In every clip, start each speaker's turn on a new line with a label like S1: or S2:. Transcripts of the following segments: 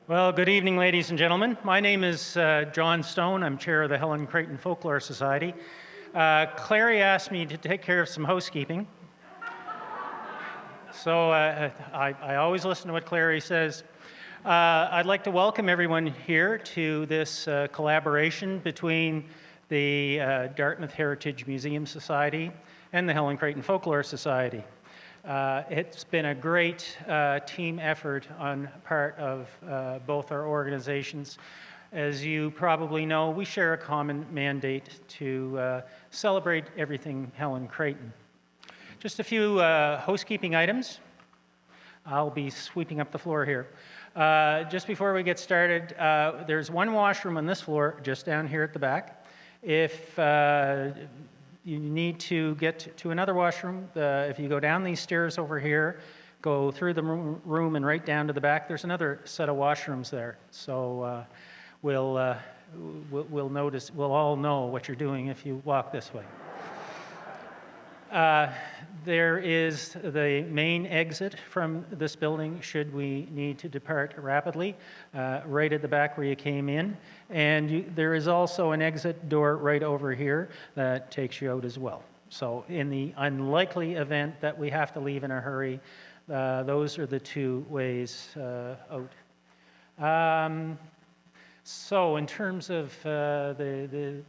S1: Well, good evening, ladies and gentlemen. My name is John Stone. I'm chair of the Helen Creighton Folklore Society. Clary asked me to take care of some housekeeping. So I always listen to what Clary says. I'd like to welcome everyone here to this collaboration between the Dartmouth Heritage Museum Society and the Helen Creighton Folklore Society. It's been a great team effort on part of both our organizations. As you probably know, we share a common mandate to celebrate everything Helen Creighton. Just a few housekeeping items. I'll be sweeping up the floor here. Just before we get started, there's one washroom on this floor, just down here at the back. If you need to get to another washroom, if you go down these stairs over here, go through the room and right down to the back, there's another set of washrooms there. So we'll all know what you're doing if you walk this way. There is the main exit from this building should we need to depart rapidly, right at the back where you came in. And there is also an exit door right over here that takes you out as well. So in the unlikely event that we have to leave in a hurry, those are the two ways out. So in terms of the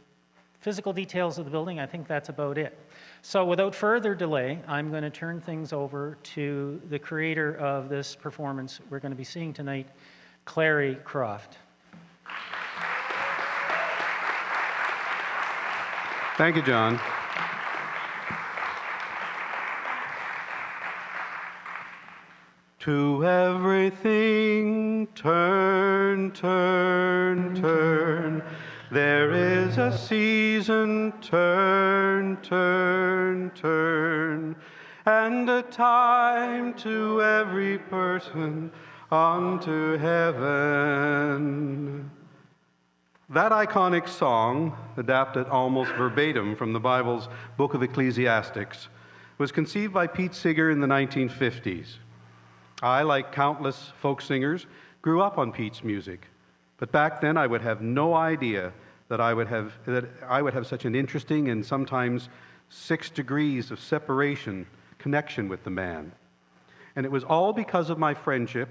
S1: physical details of the building, I think that's about it. So without further delay, I'm going to turn things over to the creator of this performance we're going to be seeing tonight, Clary Croft.
S2: Thank you, John. To everything turn, turn, turn. There is a season, turn, turn, turn, and a time to every person unto heaven. That iconic song, adapted almost verbatim from the Bible's Book of Ecclesiastes, was conceived by Pete Seeger in the 1950s. I, like countless folk singers, grew up on Pete's music. But back then, I would have no idea that I would have such an interesting and sometimes 6 degrees of separation connection with the man. And it was all because of my friendship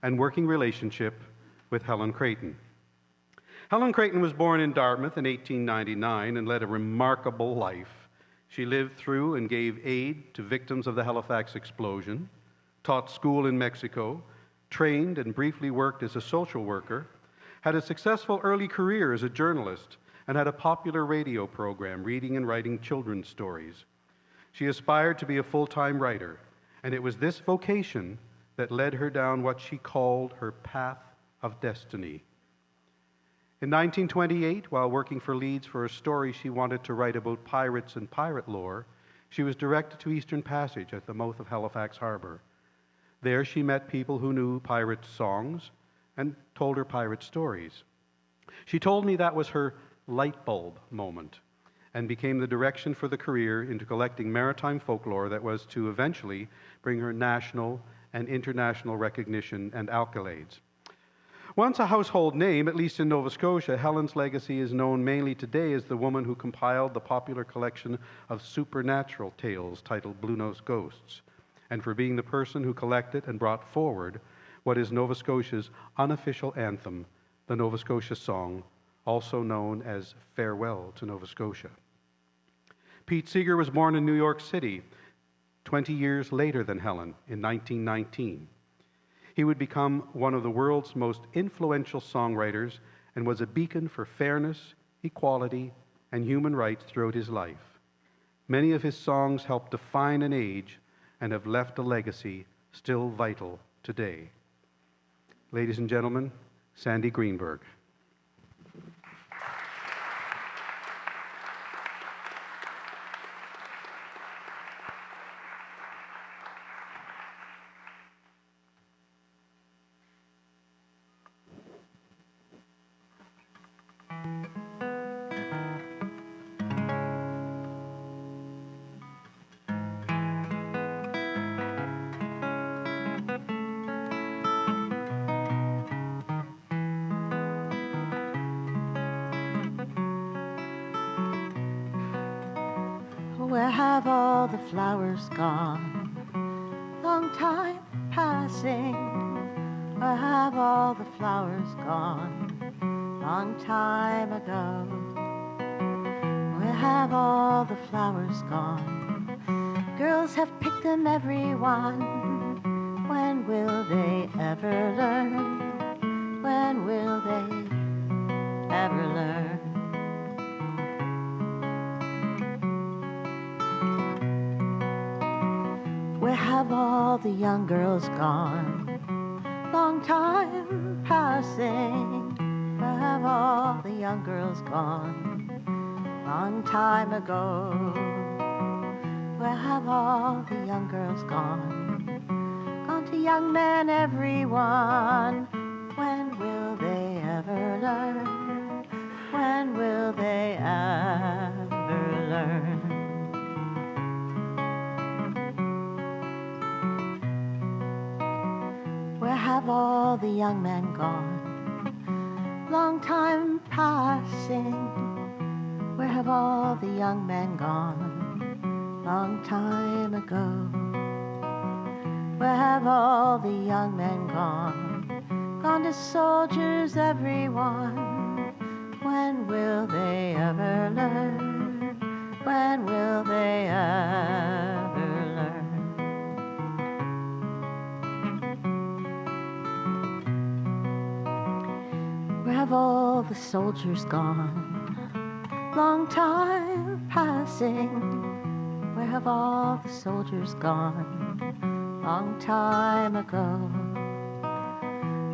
S2: and working relationship with Helen Creighton. Helen Creighton was born in Dartmouth in 1899 and led a remarkable life. She lived through and gave aid to victims of the Halifax explosion, taught school in Mexico, trained and briefly worked as a social worker, had a successful early career as a journalist, and had a popular radio program reading and writing children's stories. She aspired to be a full-time writer, and it was this vocation that led her down what she called her path of destiny. In 1928, while working for Leeds for a story she wanted to write about pirates and pirate lore, she was directed to Eastern Passage at the mouth of Halifax Harper. There she met people who knew pirate songs and told her pirate stories. She told me that was her light bulb moment and became the direction for the career into collecting maritime folklore that was to eventually bring her national and international recognition and accolades. Once a household name, at least in Nova Scotia, Helen's legacy is known mainly today as the woman who compiled the popular collection of supernatural tales titled Blue-Nosed Ghosts, and for being the person who collected and brought forward what is Nova Scotia's unofficial anthem, the Nova Scotia Song, also known as Farewell to Nova Scotia. Pete Seeger was born in New York City 20 years later than Helen, in 1919. He would become one of the world's most influential songwriters and was a beacon for fairness, equality, and human rights throughout his life. Many of his songs helped define an age and have left a legacy still vital today. Ladies and gentlemen, Sandy Greenberg.
S3: Where have all the flowers gone? Long time passing. Where have all the flowers gone? Long time ago. Where have all the flowers gone? Girls have picked them, everyone. When will they ever learn? When will they ever learn? Where have all the young girls gone? Long time passing. Where have all the young girls gone? Long time ago. Where have all the young girls gone? Gone to young men, everyone. When will they ever learn? When will they ever learn? Where have all the young men gone? Long time passing. Where have all the young men gone? Long time ago. Where have all the young men gone? Gone to soldiers, everyone. When will they ever learn? When will they ever learn? Where have all the soldiers gone? Long time passing. Where have all the soldiers gone? Long time ago.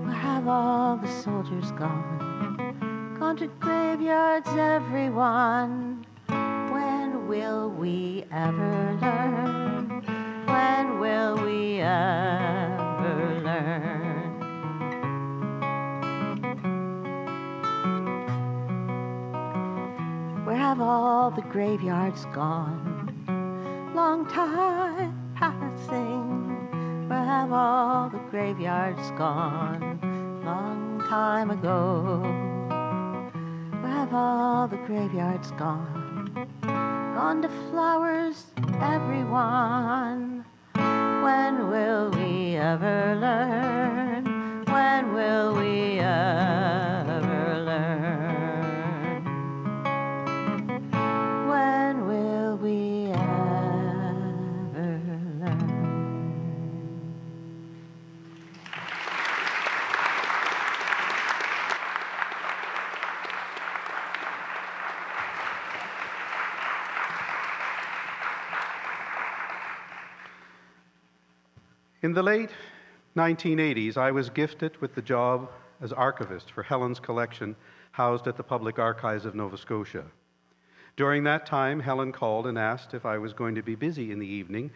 S3: Where have all the soldiers gone? Gone to graveyards, everyone. When will we ever learn? When will we ever learn? Where have all the graveyards gone? Long time passing. Where have all the graveyards gone? Long time ago. Where have all the graveyards gone? Gone to flowers, everyone. When will we ever learn? When will we ever learn? When will we ever learn?
S2: In the late 1980s, I was gifted with the job as archivist for Helen's collection housed at the Public Archives of Nova Scotia. During that time, Helen called and asked if I was going to be busy in the evening.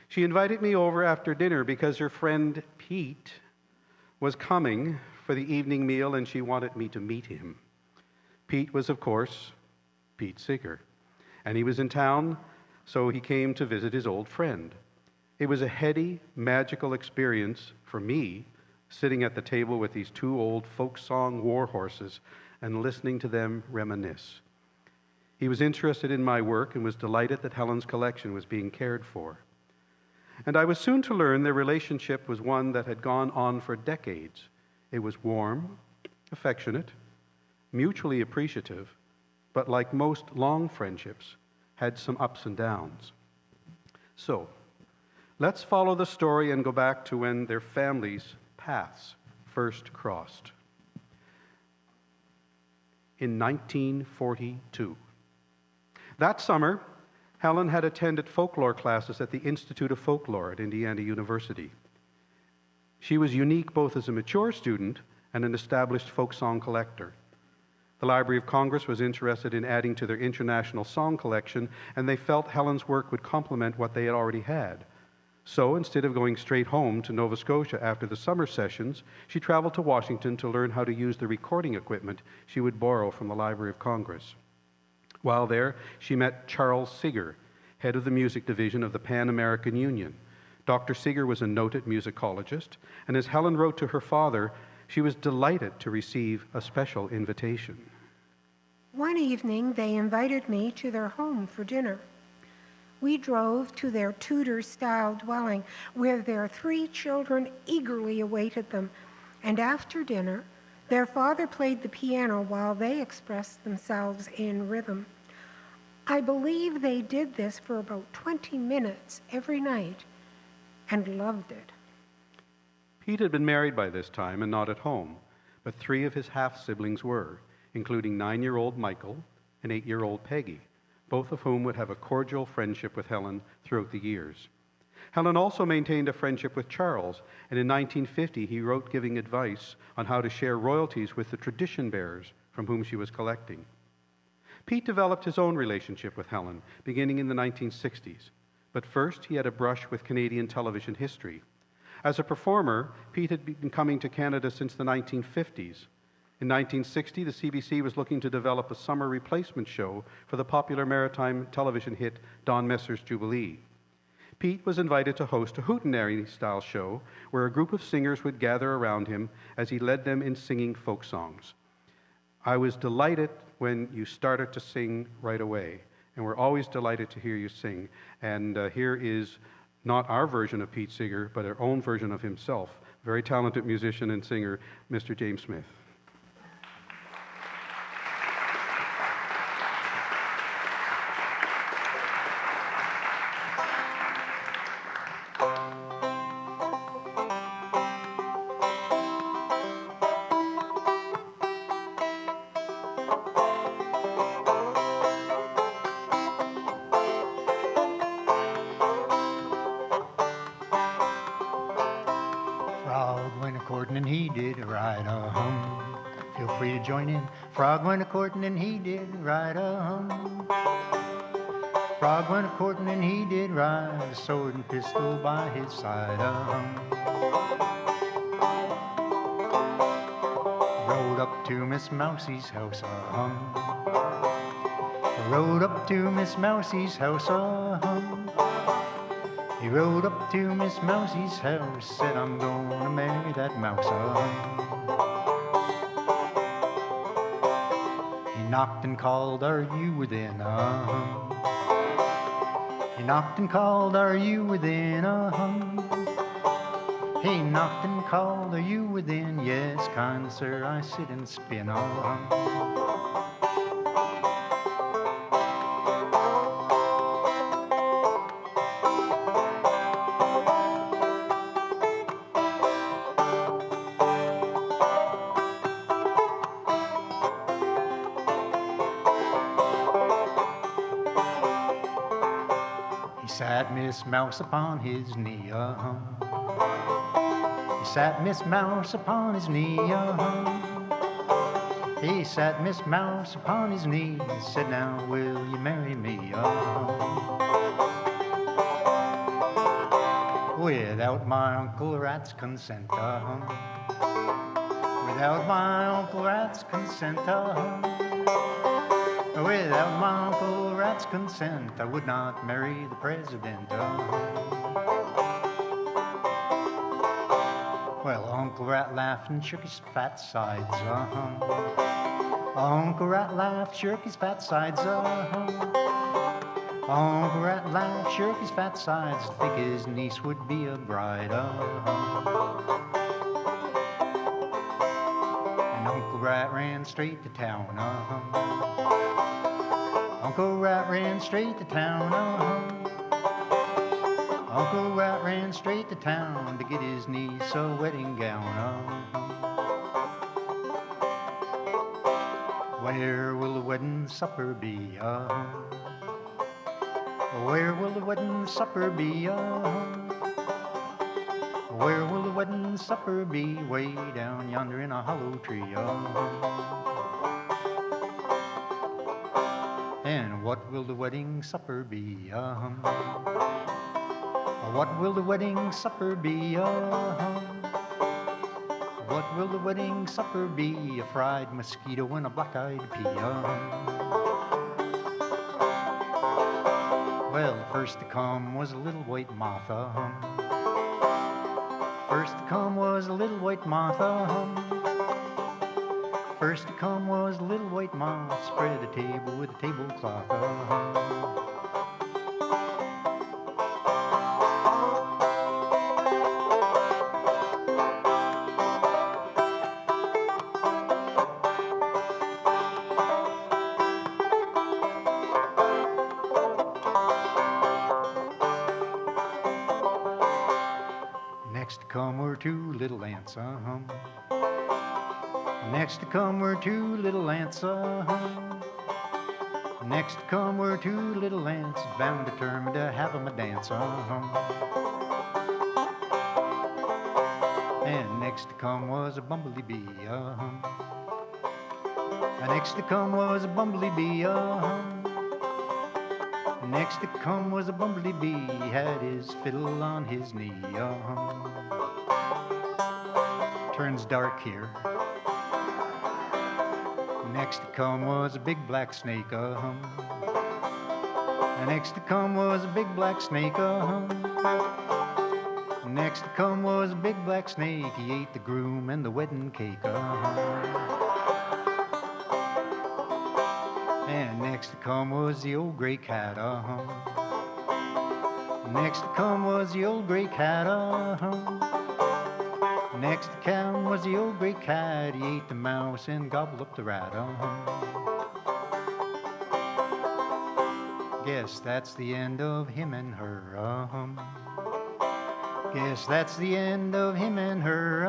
S2: She invited me over after dinner because her friend Pete was coming for the evening meal and she wanted me to meet him. Pete was, of course, Pete Seeger, and he was in town, so he came to visit his old friend. It was a heady, magical experience for me, sitting at the table with these two old folk song war horses and listening to them reminisce. He was interested in my work and was delighted that Helen's collection was being cared for. And I was soon to learn their relationship was one that had gone on for decades. It was warm, affectionate, mutually appreciative, but like most long friendships, had some ups and downs. So, let's follow the story and go back to when their families' paths first crossed. In 1942. That summer, Helen had attended folklore classes at the Institute of Folklore at Indiana University. She was unique both as a mature student and an established folk song collector. The Library of Congress was interested in adding to their international song collection, and they felt Helen's work would complement what they had already had. So, instead of going straight home to Nova Scotia after the summer sessions, she traveled to Washington to learn how to use the recording equipment she would borrow from the Library of Congress. While there, she met Charles Seeger, head of the music division of the Pan American Union. Dr. Seeger was a noted musicologist, and as Helen wrote to her father, she was delighted to receive a special invitation.
S4: One evening, they invited me to their home for dinner. We drove to their Tudor-style dwelling, where their 3 children eagerly awaited them, and after dinner, their father played the piano while they expressed themselves in rhythm. I believe they did this for about 20 minutes every night and loved it.
S2: Pete had been married by this time and not at home, but 3 of his half-siblings were, including 9-year-old Michael and 8-year-old Peggy, both of whom would have a cordial friendship with Helen throughout the years. Helen also maintained a friendship with Charles, and in 1950 he wrote giving advice on how to share royalties with the tradition bearers from whom she was collecting. Pete developed his own relationship with Helen, beginning in the 1960s, but first he had a brush with Canadian television history. As a performer, Pete had been coming to Canada since the 1950s. In 1960, the CBC was looking to develop a summer replacement show for the popular maritime television hit Don Messer's Jubilee. Pete was invited to host a hootenanny-style show where a group of singers would gather around him as he led them in singing folk songs. I was delighted when you started to sing right away, and we're always delighted to hear you sing. And here is not our version of Pete Seeger, but our own version of himself, very talented musician and singer, Mr. James Smith.
S5: Frog went a-courting and he did right a-hum. Feel free to join in. Frog went a-courting and he did right a-hum. Frog went a-courting and he did ride a sword and pistol by his side a-hum. Rode up to Miss Mousie's house a-hum. Rode up to Miss Mousie's house a-hum. He rode up to Miss Mousie's house, said, I'm gonna marry that mouse. He knocked and called, are you within? He knocked and called, are you within? He knocked and called, are you within? Yes, kind sir, I sit and spin. Sat Miss Mouse upon his knee, He sat Miss Mouse upon his knee, He sat Miss Mouse upon his knee, and said, now will you marry me, Without my Uncle Rat's consent, Without my Uncle Rat's consent, Without my Uncle Rat's consent, I would not marry the president. Well, Uncle Rat laughed and shook his fat sides. Uncle Rat laughed, shook his fat sides. Uncle Rat laughed, shook his fat sides, to think his niece would be a bride. And Uncle Rat ran straight to town. Uncle Rat ran straight to town. Uncle Rat ran straight to town to get his niece a wedding gown. Where will the wedding supper be? Where will the wedding supper be? Where will the wedding supper be? Way down yonder in a hollow tree. And what will the wedding supper be? What will the wedding supper be? What will the wedding supper be? A fried mosquito and a black-eyed pea. Well, first to come was a little white moth. First to come was a little white moth. First to come was a little white moth, spread a table with a tablecloth. little ants, Next to come were two little ants, Next to come were two little ants, bound determined to have 'em a dance, And next to come was a bumblebee bee, Next to come was a bumblebee bee, Next to come was a bumblebee bee, he had his fiddle on his knee, Turns dark here. Next to come was a big black snake, Next to come was a big black snake, Next to come was a big black snake, he ate the groom and the wedding cake, And next to come was the old gray cat, Next to come was the old gray cat, Next to come was the old gray cat, he ate the mouse and gobbled up the rat, Guess that's the end of him and her, Guess that's the end of him and her,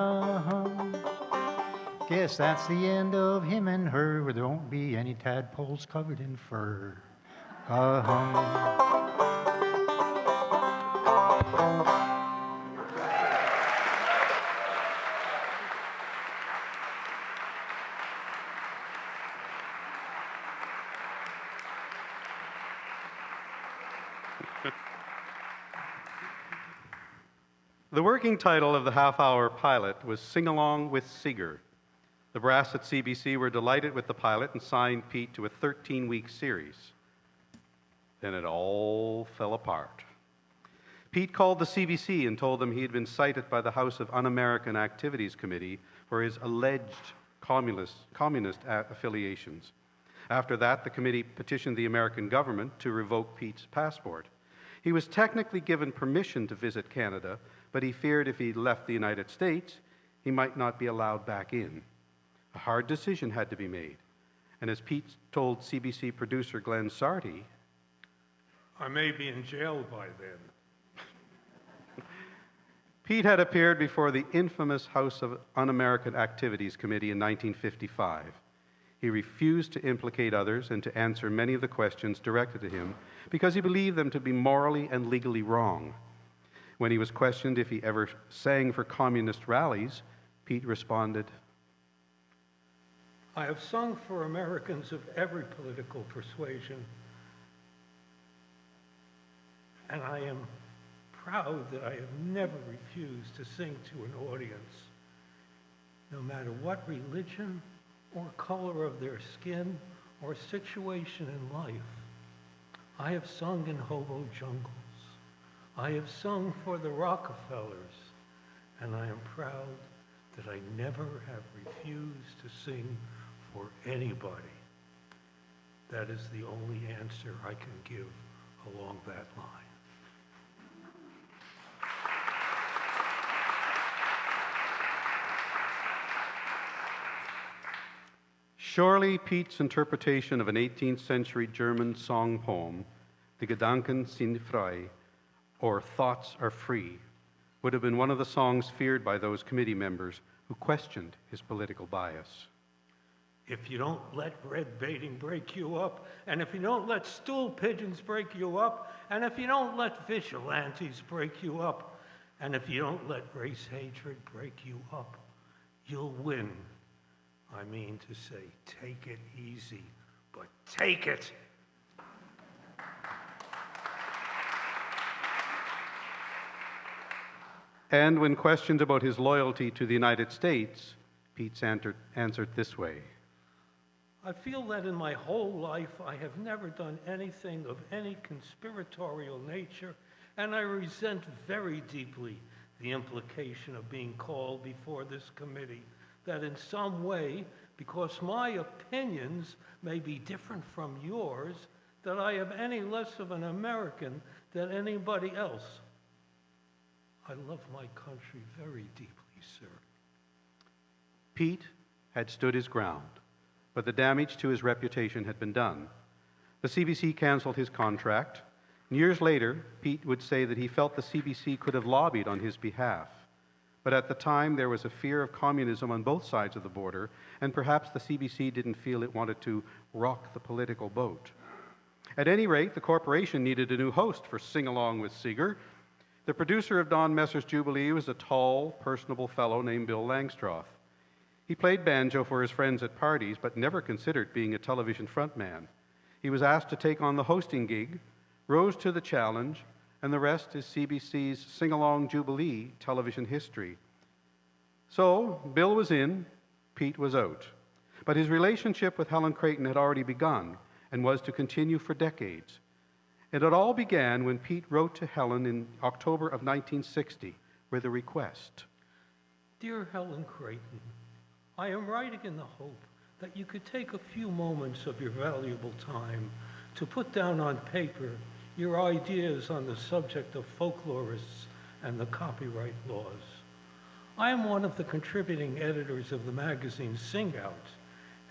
S5: Guess that's the end of him and her, where there won't be any tadpoles covered in fur.
S2: The working title of the half-hour pilot was Sing Along with Seeger. The brass at CBC were delighted with the pilot and signed Pete to a 13-week series. Then it all fell apart. Pete called the CBC and told them he had been cited by the House of Un-American Activities Committee for his alleged communist affiliations. After that, the committee petitioned the American government to revoke Pete's passport. He was technically given permission to visit Canada, but he feared if he left the United States, he might not be allowed back in. A hard decision had to be made. And as Pete told CBC producer Glenn Sarty,
S6: I may be in jail by then.
S2: Pete had appeared before the infamous House of Un-American Activities Committee in 1955. He refused to implicate others and to answer many of the questions directed to him because he believed them to be morally and legally wrong. When he was questioned if he ever sang for communist rallies, Pete responded,
S6: I have sung for Americans of every political persuasion, and I am proud that I have never refused to sing to an audience, no matter what religion or color of their skin or situation in life. I have sung in hobo jungles. I have sung for the Rockefellers, and I am proud that I never have refused to sing for anybody. That is the only answer I can give along that line.
S2: Surely Pete's interpretation of an 18th century German song poem, Die Gedanken sind frei, or Thoughts Are Free, would have been one of the songs feared by those committee members who questioned his political bias.
S6: If you don't let red baiting break you up, and if you don't let stool pigeons break you up, and if you don't let vigilantes break you up, and if you don't let race hatred break you up, you'll win. I mean to say, take it easy, but take it.
S2: And when questioned about his loyalty to the United States, Pete answered this way.
S6: I feel that in my whole life I have never done anything of any conspiratorial nature, and I resent very deeply the implication of being called before this committee that in some way, because my opinions may be different from yours, that I am any less of an American than anybody else. I love my country very deeply, sir.
S2: Pete had stood his ground, but the damage to his reputation had been done. The CBC canceled his contract. And years later, Pete would say that he felt the CBC could have lobbied on his behalf, But at the time, there was a fear of communism on both sides of the border, and perhaps the CBC didn't feel it wanted to rock the political boat. At any rate, the corporation needed a new host for Sing Along with Seeger. The producer of Don Messer's Jubilee was a tall, personable fellow named Bill Langstroth. He played banjo for his friends at parties, but never considered being a television frontman. He was asked to take on the hosting gig, rose to the challenge, and the rest is CBC's Sing Along Jubilee television history. So, Bill was in, Pete was out. But his relationship with Helen Creighton had already begun and was to continue for decades. It all began when Pete wrote to Helen in October of 1960 with a request.
S6: Dear Helen Creighton, I am writing in the hope that you could take a few moments of your valuable time to put down on paper your ideas on the subject of folklorists and the copyright laws. I am one of the contributing editors of the magazine Sing Out,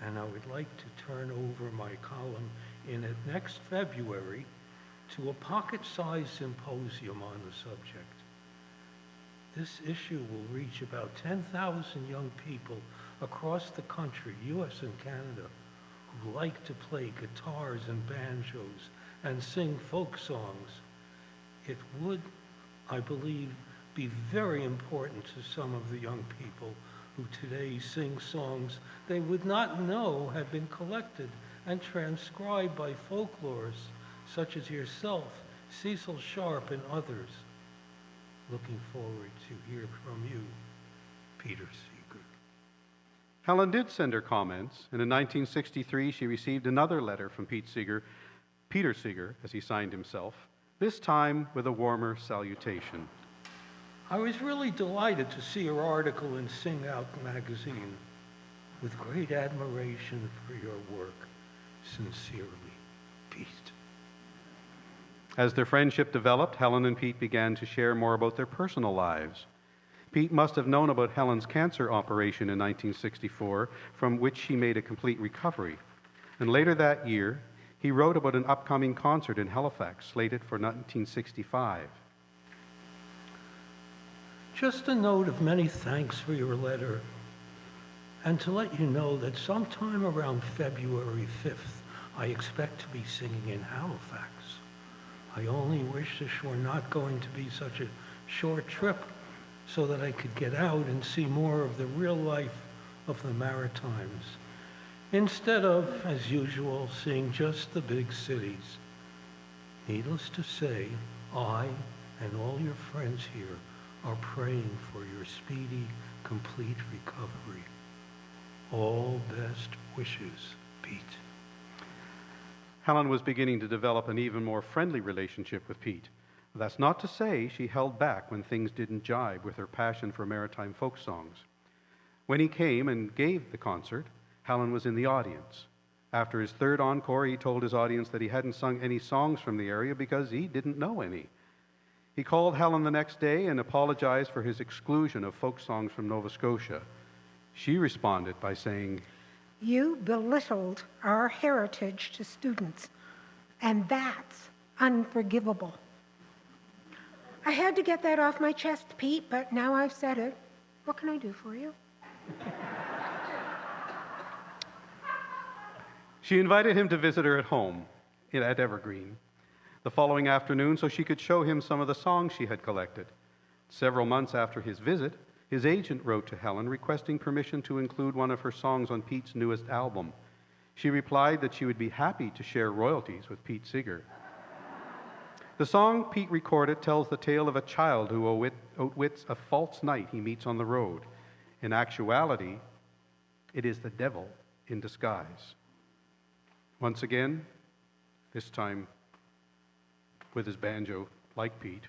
S6: and I would like to turn over my column in it next February to a pocket-sized symposium on the subject. This issue will reach about 10,000 young people across the country, US and Canada, who like to play guitars and banjos and sing folk songs. It would, I believe, be very important to some of the young people who today sing songs they would not know had been collected and transcribed by folklorists such as yourself, Cecil Sharp, and others. Looking forward to hear from you, Peter Seeger.
S2: Helen did send her comments, and in 1963 she received another letter from Pete Seeger, Peter Seeger, as he signed himself, this time with a warmer salutation.
S6: I was really delighted to see your article in Sing Out magazine. With great admiration for your work, sincerely, Pete.
S2: As their friendship developed, Helen and Pete began to share more about their personal lives. Pete must have known about Helen's cancer operation in 1964, from which she made a complete recovery. And later that year, he wrote about an upcoming concert in Halifax, slated for 1965.
S6: Just a note of many thanks for your letter, and to let you know that sometime around February 5th, I expect to be singing in Halifax. I only wish this were not going to be such a short trip so that I could get out and see more of the real life of the Maritimes, instead of, as usual, seeing just the big cities. Needless to say, I and all your friends here are praying for your speedy, complete recovery. All best wishes, Pete.
S2: Helen was beginning to develop an even more friendly relationship with Pete. That's not to say she held back when things didn't jibe with her passion for maritime folk songs. When he came and gave the concert, Helen was in the audience. After his third encore, he told his audience that he hadn't sung any songs from the area because he didn't know any. He called Helen the next day and apologized for his exclusion of folk songs from Nova Scotia. She responded by saying,
S4: You belittled our heritage to students, and that's unforgivable. I had to get that off my chest, Pete, but now I've said it. What can I do for you?
S2: She invited him to visit her at home at Evergreen the following afternoon so she could show him some of the songs she had collected. Several months after his visit, his agent wrote to Helen requesting permission to include one of her songs on Pete's newest album. She replied that she would be happy to share royalties with Pete Seeger. The song Pete recorded tells the tale of a child who outwits a false knight he meets on the road. In actuality, it is the devil in disguise. Once again, this time with his banjo, like Pete,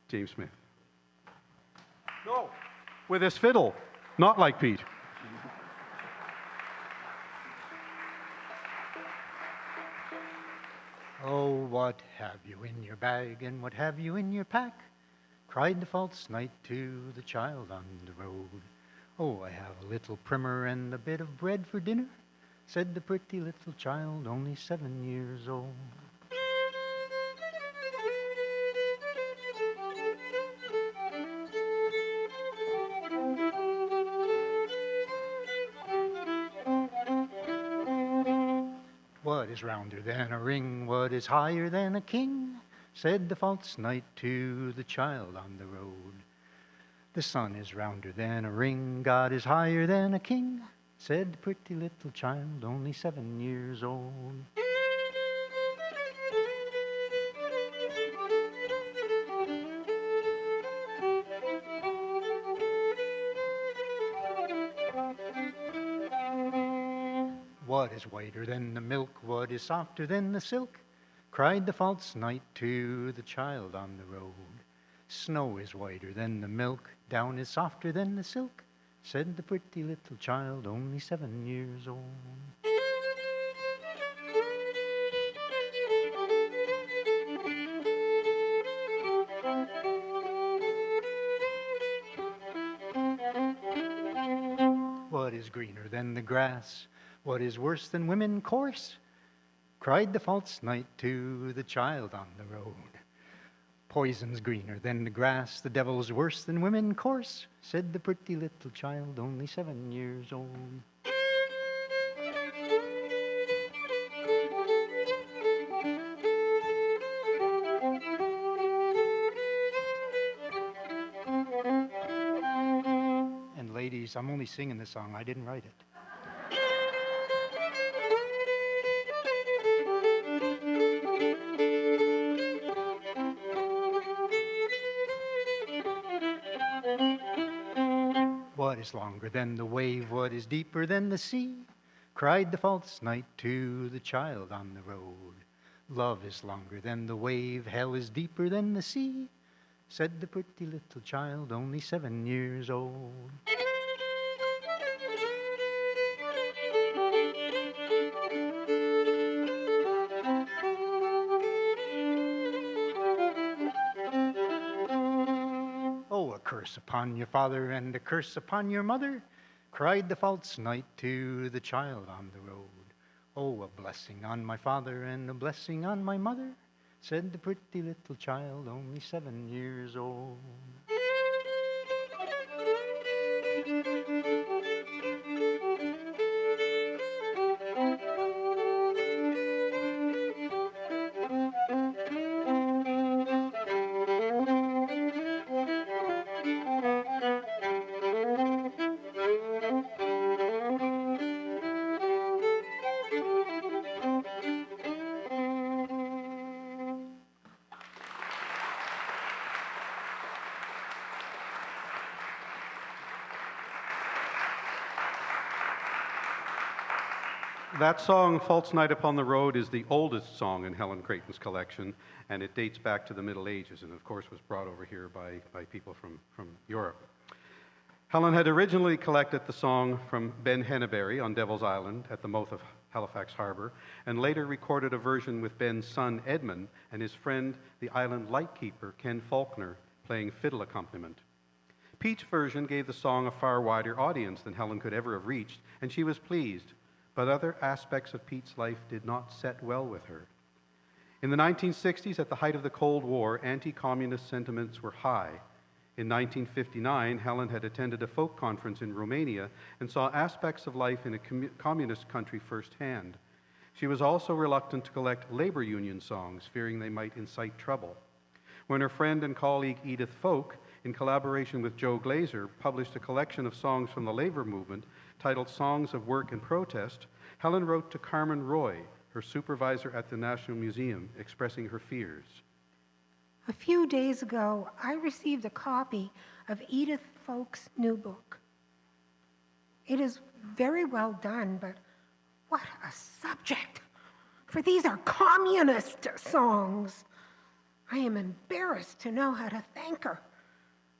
S2: James Smith. No, with his fiddle, not like Pete.
S5: Oh, what have you in your bag and what have you in your pack? Cried the false knight to the child on the road. Oh, I have a little primer and a bit of bread for dinner, said the pretty little child, only 7 years old. What is rounder than a ring? What is higher than a king? Said the false knight to the child on the road. The sun is rounder than a ring. God is higher than a king, said the pretty little child, only 7 years old. What is whiter than the milk? What is softer than the silk? Cried the false knight to the child on the road. Snow is whiter than the milk, down is softer than the silk, said the pretty little child, only 7 years old. What is greener than the grass? What is worse than women coarse? Cried the false knight to the child on the road. Poison's greener than the grass, the devil's worse than women coarse, said the pretty little child, only 7 years old. And ladies, I'm only singing this song, I didn't write it. What is longer than the wave? What is deeper than the sea? Cried the false knight to the child on the road. Love is longer than the wave, hell is deeper than the sea, said the pretty little child, only 7 years old. Oh, a curse upon your father and a curse upon your mother, cried the false knight to the child on the road. Oh, a blessing on my father and a blessing on my mother, said the pretty little child, only 7 years old.
S2: That song, False Night Upon the Road, is the oldest song in Helen Creighton's collection, and it dates back to the Middle Ages, and of course was brought over here by people from Europe. Helen had originally collected the song from Ben Henneberry on Devil's Island at the mouth of Halifax Harbour, and later recorded a version with Ben's son Edmund and his friend, the island lightkeeper Ken Faulkner, playing fiddle accompaniment. Pete's version gave the song a far wider audience than Helen could ever have reached, and she was pleased. But other aspects of Pete's life did not set well with her. In the 1960s, at the height of the Cold War, anti-communist sentiments were high. In 1959, Helen had attended a folk conference in Romania and saw aspects of life in a communist country firsthand. She was also reluctant to collect labor union songs, fearing they might incite trouble. When her friend and colleague Edith Folk, in collaboration with Joe Glazer, published a collection of songs from the labor movement titled Songs of Work and Protest, Helen wrote to Carmen Roy, her supervisor at the National Museum, expressing her fears.
S4: A few days ago, I received a copy of Edith Folk's new book. It is very well done, but what a subject! For these are communist songs. I am embarrassed to know how to thank her.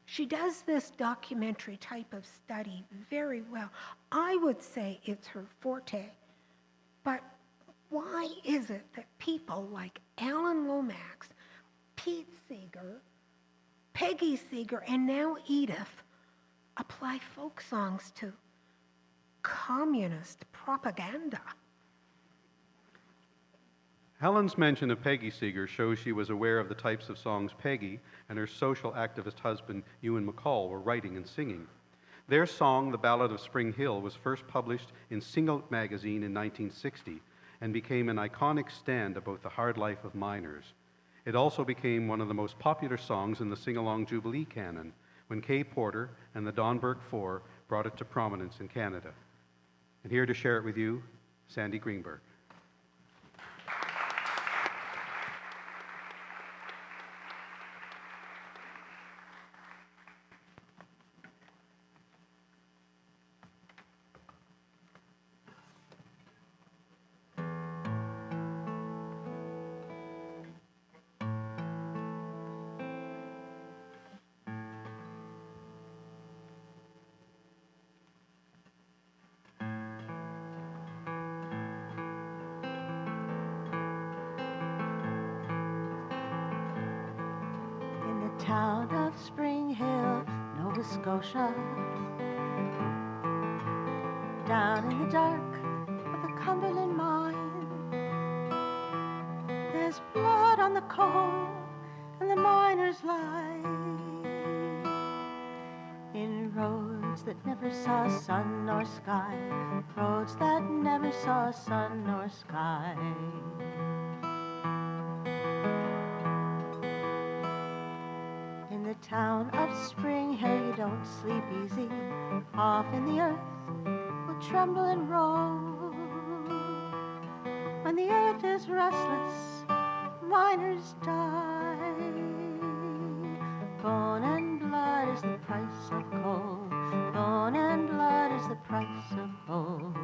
S4: She does this documentary type of study very well. I would say it's her forte. But why is it that people like Alan Lomax, Pete Seeger, Peggy Seeger, and now Edith apply folk songs to communist propaganda?
S2: Helen's mention of Peggy Seeger shows she was aware of the types of songs Peggy and her social activist husband, Ewan McCall, were writing and singing. Their song, The Ballad of Spring Hill, was first published in Single magazine in 1960, and became an iconic stand about the hard life of miners. It also became one of the most popular songs in the sing-along Jubilee canon when Kay Porter and the Donberg Four brought it to prominence in Canada. And here to share it with you, Sandy Greenberg.
S3: Town of Spring Hill, Nova Scotia, down in the dark of the Cumberland mine, there's blood on the coal and the miners lie in roads that never saw sun nor sky, roads that never saw sun nor sky. The town of Spring Hill, you don't sleep easy. Off in the earth will tremble and roll. When the earth is restless, miners die. Bone and blood is the price of coal. Bone and blood is the price of coal.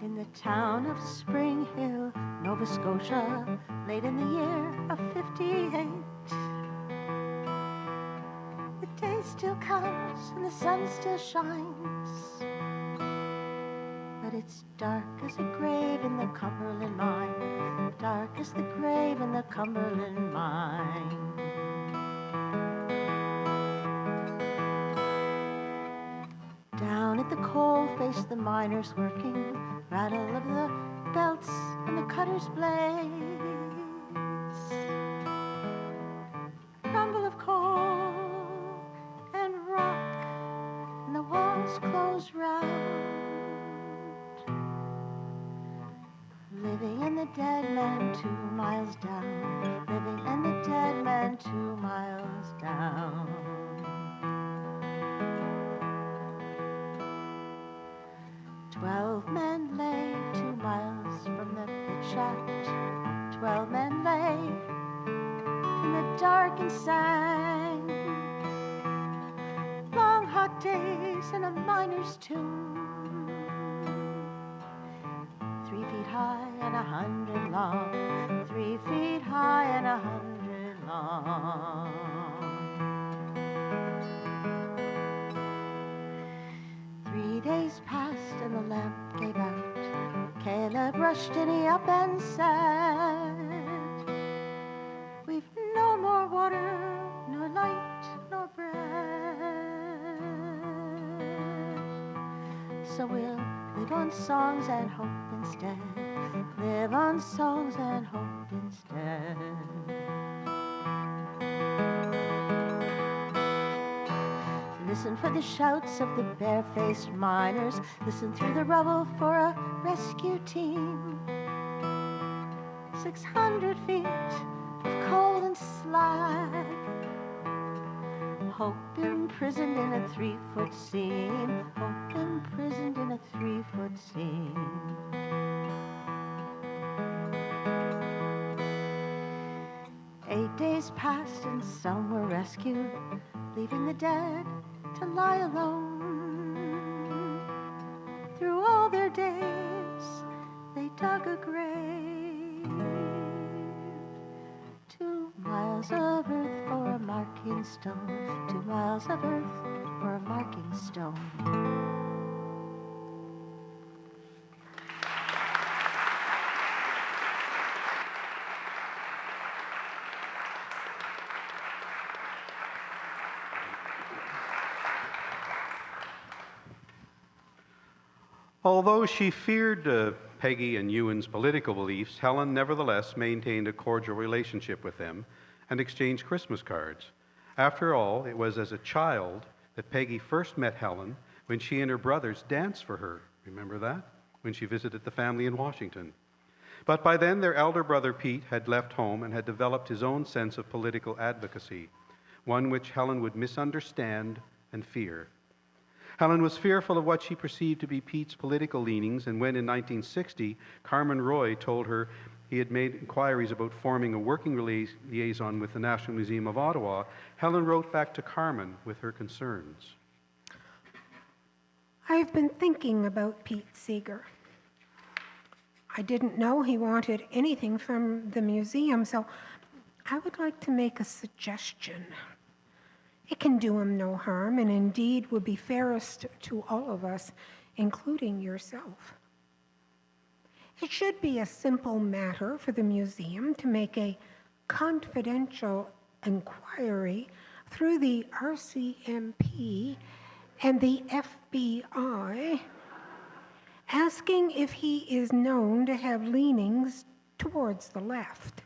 S3: In the town of Spring Hill, Nova Scotia, late in the year of 58. The day still comes and the sun still shines, but it's dark as a grave in the Cumberland mine, dark as the grave in the Cumberland mine. Down at the coal face, the miners working, rattle of the belts and the cutter's blades, rumble of coal and rock, and the walls close round. Living and the dead man 2 miles down, living and the dead man 2 miles down. 12 men lay 2 miles from the pit shaft. 12 men lay in the darkened sand. Long hot days in a miner's tomb, 3 feet high and 100 long. 3 feet high and 100 long. Days passed and the lamp gave out. Caleb rushed Dinny up and said, we've no more water, nor light, nor bread, so we'll live on songs and hope instead. Live on songs and hope instead. Listen for the shouts of the bare-faced miners. Listen through the rubble for a rescue team. 600 feet of coal and slag. Hope imprisoned in a 3-foot seam. Hope imprisoned in a 3-foot seam. Eight days passed and some were rescued, leaving the dead to lie alone. Through all their days, they dug a grave. 2 miles of earth for a marking stone. 2 miles of earth for a marking stone.
S2: Although she feared Peggy and Ewan's political beliefs, Helen nevertheless maintained a cordial relationship with them and exchanged Christmas cards. After all, it was as a child that Peggy first met Helen when she and her brothers danced for her. Remember that? When she visited the family in Washington. But by then, their elder brother Pete had left home and had developed his own sense of political advocacy, one which Helen would misunderstand and fear. Helen was fearful of what she perceived to be Pete's political leanings, and when in 1960, Carmen Roy told her he had made inquiries about forming a working liaison with the National Museum of Ottawa, Helen wrote back to Carmen with her concerns.
S4: I've been thinking about Pete Seeger. I didn't know he wanted anything from the museum, so I would like to make a suggestion. It can do him no harm, and indeed would be fairest to all of us, including yourself. It should be a simple matter for the museum to make a confidential inquiry through the RCMP and the FBI, asking if he is known to have leanings towards the left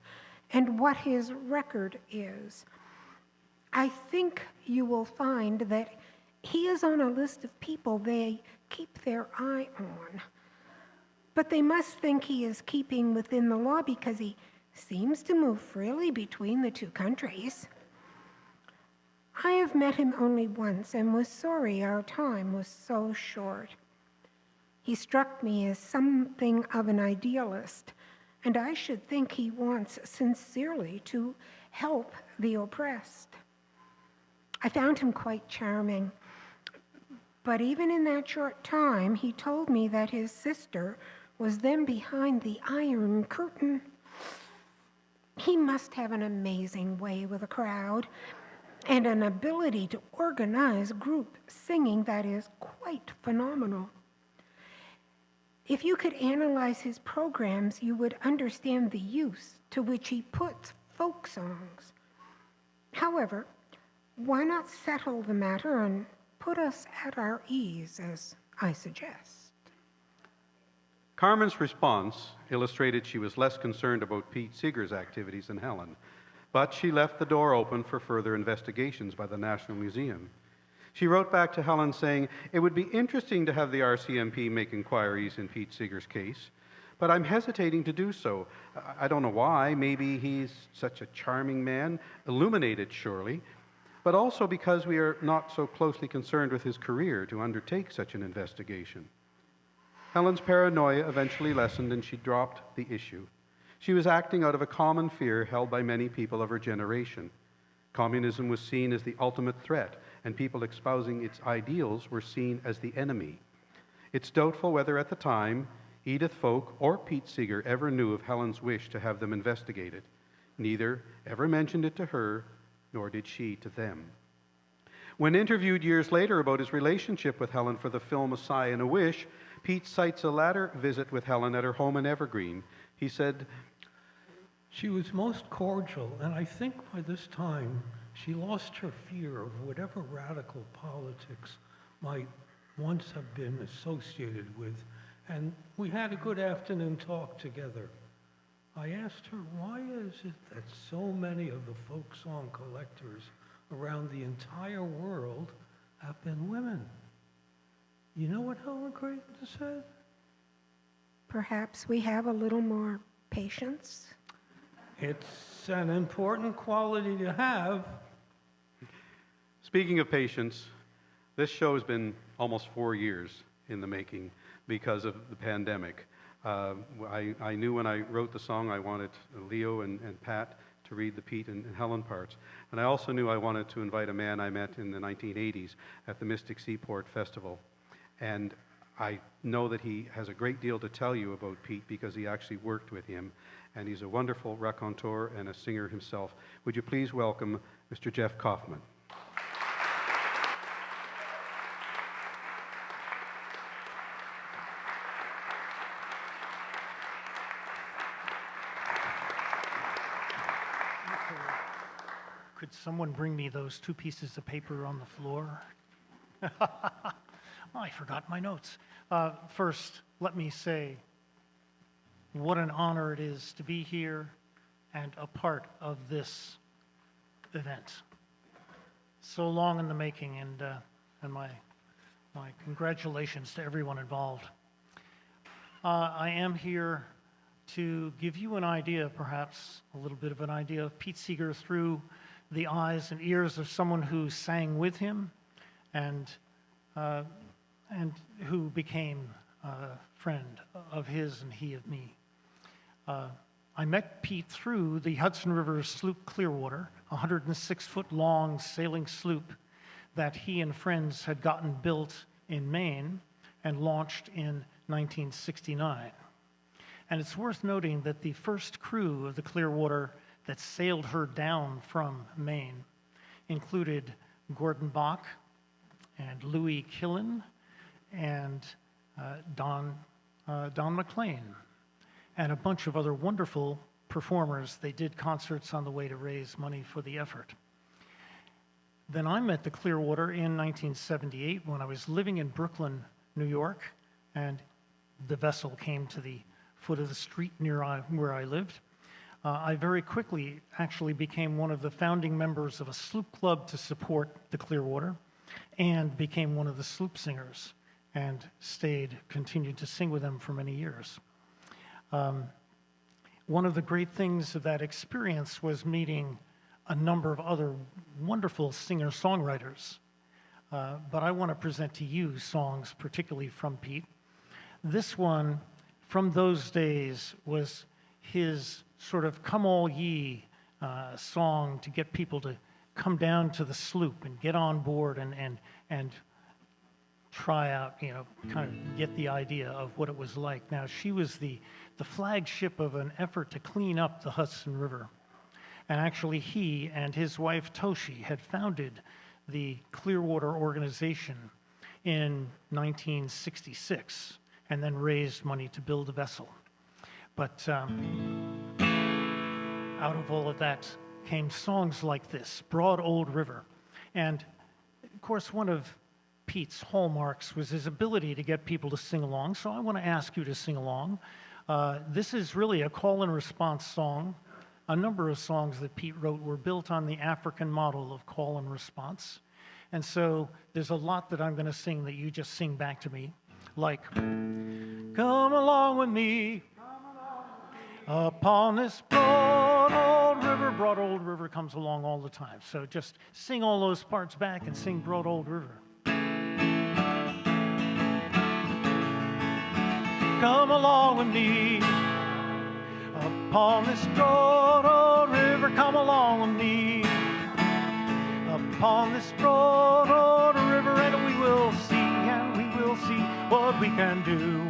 S4: and what his record is. I think you will find that he is on a list of people they keep their eye on. But they must think he is keeping within the law because he seems to move freely between the two countries. I have met him only once and was sorry our time was so short. He struck me as something of an idealist, and I should think he wants sincerely to help the oppressed. I found him quite charming, but even in that short time, he told me that his sister was then behind the Iron Curtain. He must have an amazing way with a crowd and an ability to organize group singing that is quite phenomenal. If you could analyze his programs, you would understand the use to which he puts folk songs. However, why not settle the matter and put us at our ease, as I suggest?
S2: Carmen's response illustrated she was less concerned about Pete Seeger's activities than Helen, but she left the door open for further investigations by the National Museum. She wrote back to Helen saying, "It would be interesting to have the RCMP make inquiries in Pete Seeger's case, but I'm hesitating to do so. I don't know why. Maybe he's such a charming man, illuminated surely, but also because we are not so closely concerned with his career to undertake such an investigation." Helen's paranoia eventually lessened and she dropped the issue. She was acting out of a common fear held by many people of her generation. Communism was seen as the ultimate threat, and people espousing its ideals were seen as the enemy. It's doubtful whether at the time Edith Folk or Pete Seeger ever knew of Helen's wish to have them investigated. Neither ever mentioned it to her, nor did she to them. When interviewed years later about his relationship with Helen for the film A Sigh and a Wish, Pete cites a latter visit with Helen at her home in Evergreen. He said,
S6: She was most cordial, and I think by this time she lost her fear of whatever radical politics might once have been associated with, and we had a good afternoon talk together. I asked her, why is it that so many of the folk song collectors around the entire world have been women? You know what Helen Creighton said?
S4: Perhaps we have a little more patience.
S6: It's an important quality to have.
S2: Speaking of patience, this show has been almost 4 years in the making because of the pandemic. I knew when I wrote the song I wanted Leo and Pat to read the Pete and Helen parts. And I also knew I wanted to invite a man I met in the 1980s at the Mystic Seaport Festival. And I know that he has a great deal to tell you about Pete because he actually worked with him. And he's a wonderful raconteur and a singer himself. Would you please welcome Mr. Jeff Kaufman?
S7: Could someone bring me those 2 pieces of paper on the floor? I forgot my notes. First, let me say what an honor it is to be here and a part of this event. So long in the making, and my My congratulations to everyone involved. I am here to give you an idea, perhaps a little bit of an idea of Pete Seeger through the eyes and ears of someone who sang with him and who became a friend of his and he of me. I met Pete through the Hudson River sloop Clearwater, a 106-foot long sailing sloop that he and friends had gotten built in Maine and launched in 1969. And it's worth noting that the first crew of the Clearwater that sailed her down from Maine included Gordon Bach and Louis Killen and Don McLean and a bunch of other wonderful performers. They did concerts on the way to raise money for the effort. Then I met the Clearwater in 1978 when I was living in Brooklyn, New York, and the vessel came to the foot of the street near where I lived. I very quickly actually became one of the founding members of a sloop club to support the Clearwater and became one of the sloop singers and continued to sing with them for many years. One of the great things of that experience was meeting a number of other wonderful singer-songwriters. But I want to present to you songs, particularly from Pete. This one, from those days, was his sort of "Come All Ye" song to get people to come down to the sloop and get on board and try out, kind of get the idea of what it was like. Now, she was the flagship of an effort to clean up the Hudson River. And actually, he and his wife, Toshi, had founded the Clearwater organization in 1966 and then raised money to build a vessel. But out of all of that came songs like this, Broad Old River. And, of course, one of Pete's hallmarks was his ability to get people to sing along, so I want to ask you to sing along. This is really a call and response song. A number of songs that Pete wrote were built on the African model of call and response. And so there's a lot that I'm going to sing that you just sing back to me, like, "Come along with me upon this broad old river comes along all the time." So just sing all those parts back and sing Broad Old River. Come along with me upon this broad old river, come along with me upon this broad old river, and we will see what we can do,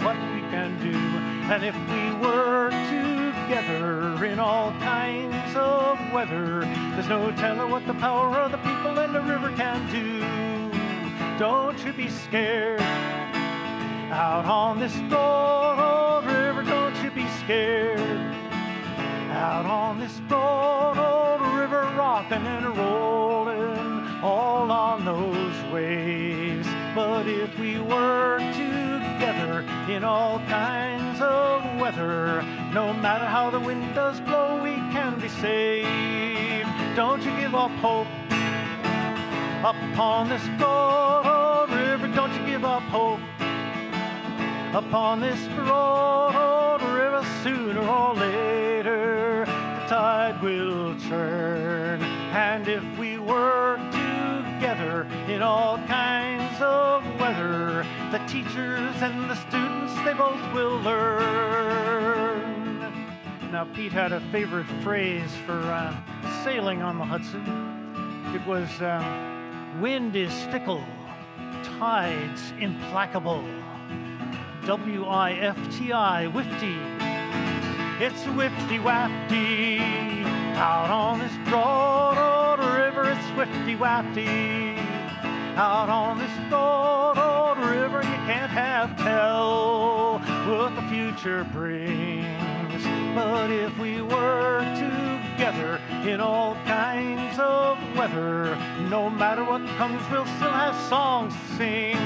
S7: and if we work together in all kinds of weather, there's no telling what the power of the people in the river can do. Don't you be scared out on this broad old river, don't you be scared out on this broad old river, rocking and rolling all on those waves. But if we work together in all kinds of weather, no matter how the wind does blow, we can be saved. Don't you give up hope upon this broad old river, don't you give up hope upon this broad old river. Sooner or later the tide will turn, and if we work together in all kinds of weather, the teachers and the students, they both will learn. Now, Pete had a favorite phrase for sailing on the Hudson. It was, "Wind is fickle, tides implacable. W-I-F-T-I, wifty. It's wifty-wafty. Out on this broad old river, it's wifty-wafty. Out on this broad old river, you can't have tell what the future brings. But if we work together in all kinds of weather, no matter what comes, we'll still have songs to sing.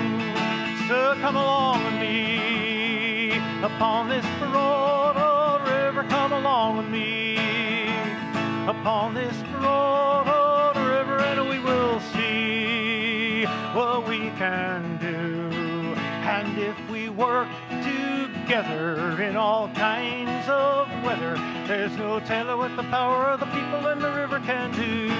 S7: So come along with me upon this broad old river, come along with me upon this broad old river, and we will see what we can do. And if we work together in all kinds of weather, there's no telling what the power of the people in the river can do.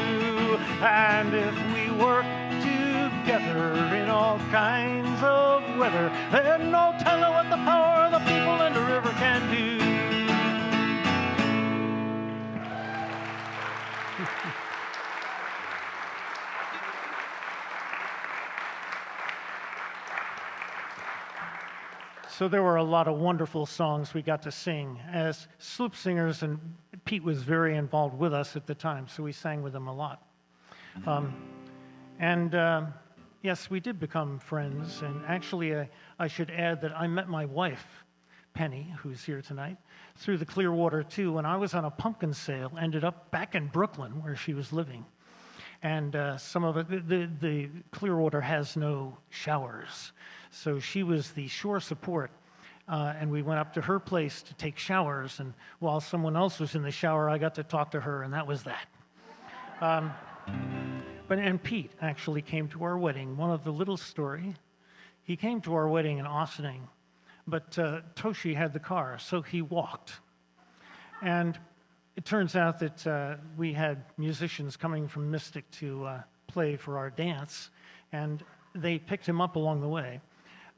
S7: And if we work together in all kinds of weather, there's no telling what the power of the people in the river can do. So there were a lot of wonderful songs we got to sing as sloop singers, and Pete was very involved with us at the time, so we sang with him a lot. Yes, we did become friends, and actually I should add that I met my wife, Penny, who's here tonight, through the Clearwater too, when I was on a pumpkin sale, ended up back in Brooklyn where she was living. And some of it, the Clearwater has no showers. So she was the shore support, and we went up to her place to take showers, and while someone else was in the shower, I got to talk to her, and that was that. And Pete actually came to our wedding. One of the little story, he came to our wedding in Austining, but Toshi had the car, so he walked. And it turns out that we had musicians coming from Mystic to play for our dance, and they picked him up along the way.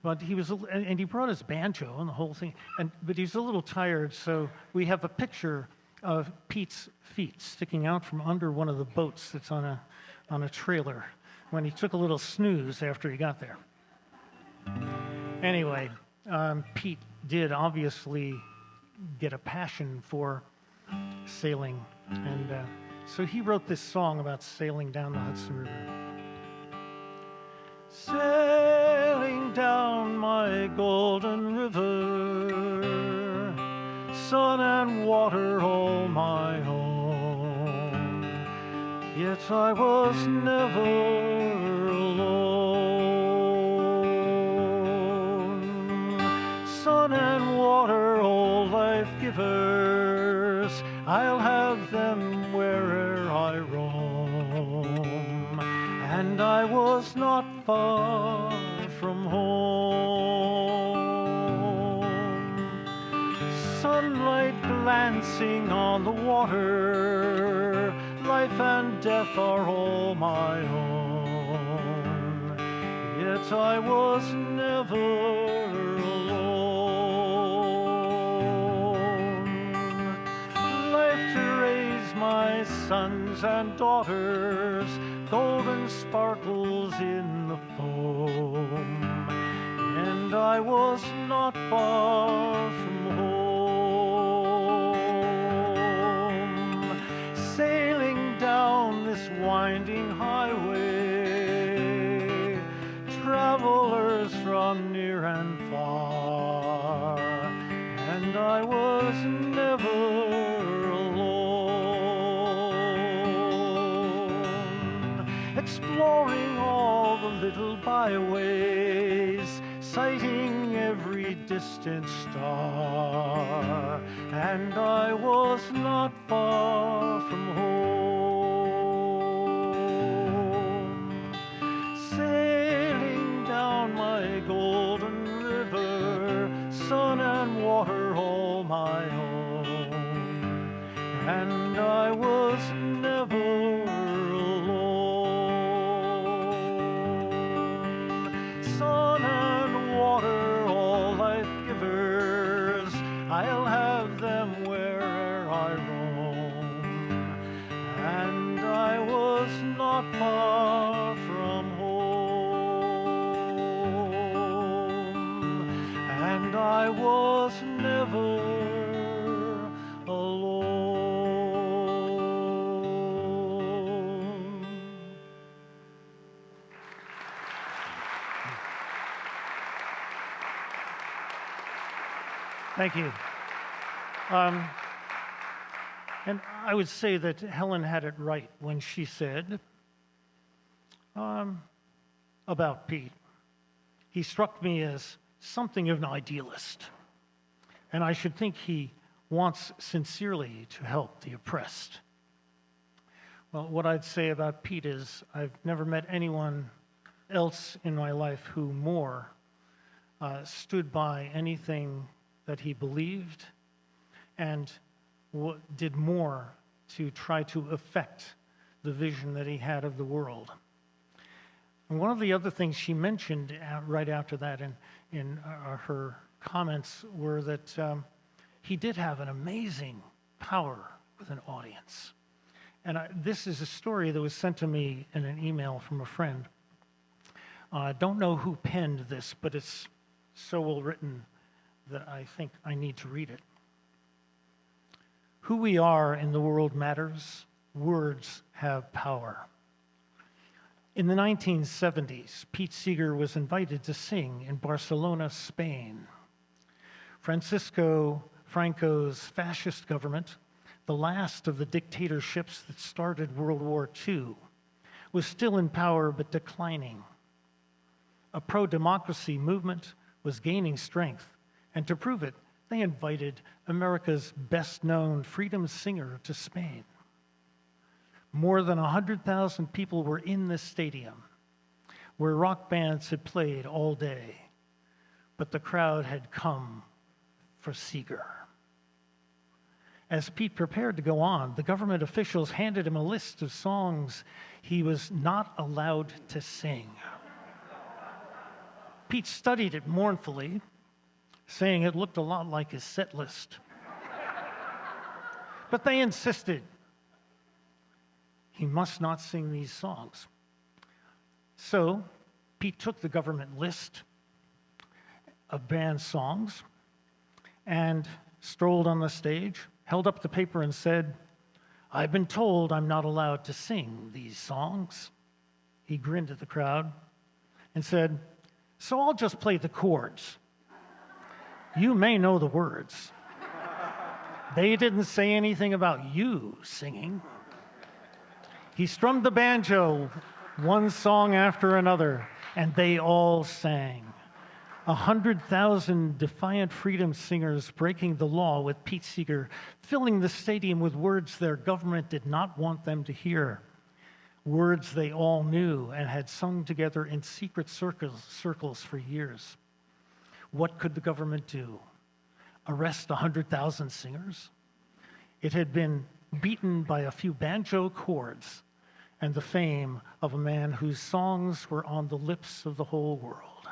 S7: But he was, and he brought his banjo and the whole thing, but he was a little tired, so we have a picture of Pete's feet sticking out from under one of the boats that's on a trailer when he took a little snooze after he got there. Anyway, Pete did obviously get a passion for sailing, and so he wrote this song about sailing down the Hudson River. Sailing down my golden river, sun and water all my own, yet I was never alone. Sun and water, all life givers, I'll have them where'er I roam, and I was not far from home. Sunlight glancing on the water, life and death are all my own, yet I was never alone. Life to raise my sons and daughters, golden sparkles in the foam, and I was not far from home. Sailing down this winding highway, travelers from near and far, and I was never exploring all the little byways, sighting every distant star, and I was not far from home. Sailing down my golden river, sun and water all my own, and I was never I'll have them where'er I roam, and I was not far from home, and I was never alone. Thank you. And I would say that Helen had it right when she said about Pete, he struck me as something of an idealist, and I should think he wants sincerely to help the oppressed. Well, what I'd say about Pete is I've never met anyone else in my life who more stood by anything that he believed and did more to try to affect the vision that he had of the world. And one of the other things she mentioned right after that in her comments were that he did have an amazing power with an audience. And this is a story that was sent to me in an email from a friend. I don't know who penned this, but it's so well written that I think I need to read it. Who we are in the world matters. Words have power. In the 1970s, Pete Seeger was invited to sing in Barcelona, Spain. Francisco Franco's fascist government, the last of the dictatorships that started World War II, was still in power but declining. A pro-democracy movement was gaining strength, and to prove it, they invited America's best-known freedom singer to Spain. More than 100,000 people were in this stadium, where rock bands had played all day, but the crowd had come for Seeger. As Pete prepared to go on, the government officials handed him a list of songs he was not allowed to sing. Pete studied it mournfully, saying it looked a lot like his set list. But they insisted he must not sing these songs. So Pete took the government list of banned songs and strolled on the stage, held up the paper and said, "I've been told I'm not allowed to sing these songs." He grinned at the crowd and said, "So I'll just play the chords. You may know the words. They didn't say anything about you singing." He strummed the banjo, one song after another, and they all sang. 100,000 defiant freedom singers breaking the law, with Pete Seeger filling the stadium with words their government did not want them to hear. Words they all knew and had sung together in secret circles for years. What could the government do? Arrest 100,000 singers? It had been beaten by a few banjo chords and the fame of a man whose songs were on the lips of the whole world.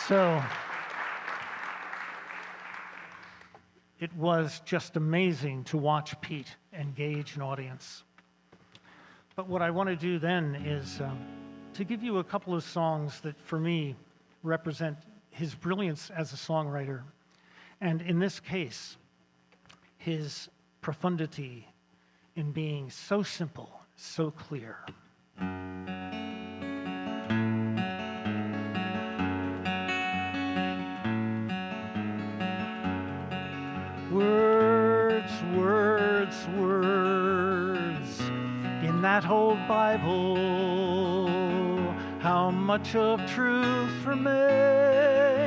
S7: So it was just amazing to watch Pete engage an audience. But what I want to do then is to give you a couple of songs that, for me, represent his brilliance as a songwriter, and in this case, his profundity in being so simple, so clear. Words, words, words, in that whole Bible, how much of truth remains.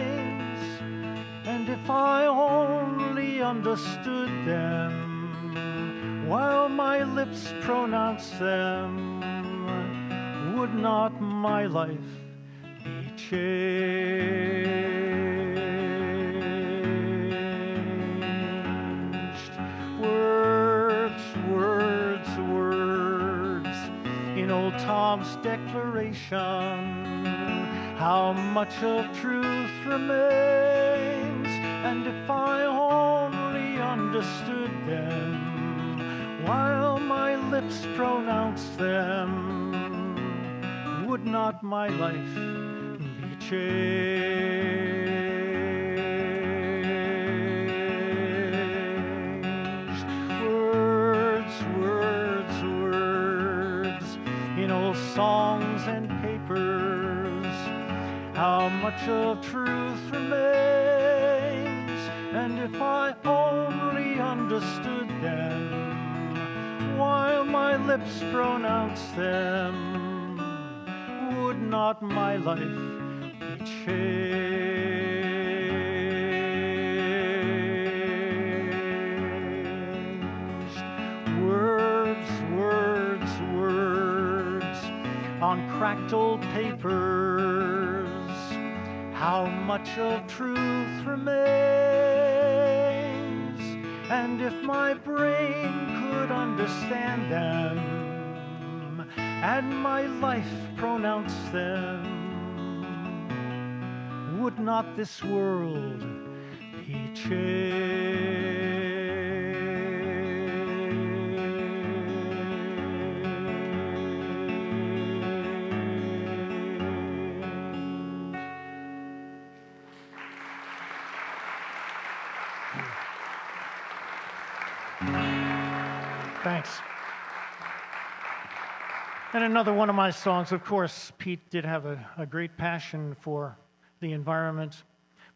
S7: And if I only understood them, while my lips pronounce them, would not my life be changed? Words, words, words, in old Tom's declaration, how much of truth remains. And if I only understood them, while my lips pronounce them, would not my life be changed? Words, words, words, in old songs and papers, how much of truth remains. And if I only understood them, while my lips pronounce them, would not my life be changed? on cracked old papers, how much of truth remains, and if my brain could understand them, and my life pronounce them, would not this world be changed? Thanks. And another one of my songs, of course, Pete did have a great passion for the environment,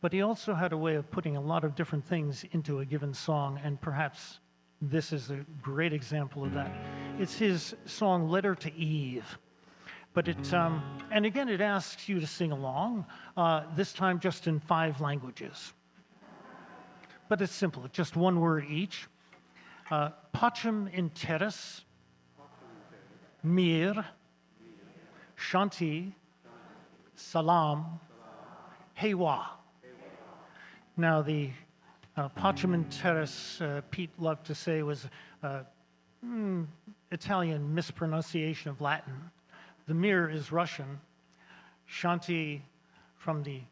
S7: but he also had a way of putting a lot of different things into a given song, and perhaps this is a great example of that. It's his song, Letter to Eve. But it, and again, it asks you to sing along, this time just in 5 languages. But it's simple, it's just one word each. Pacem in terris, mir, shanti, salam, hewa. Now, the pacem in terris, Pete loved to say, was Italian mispronunciation of Latin. The mir is Russian. Shanti for the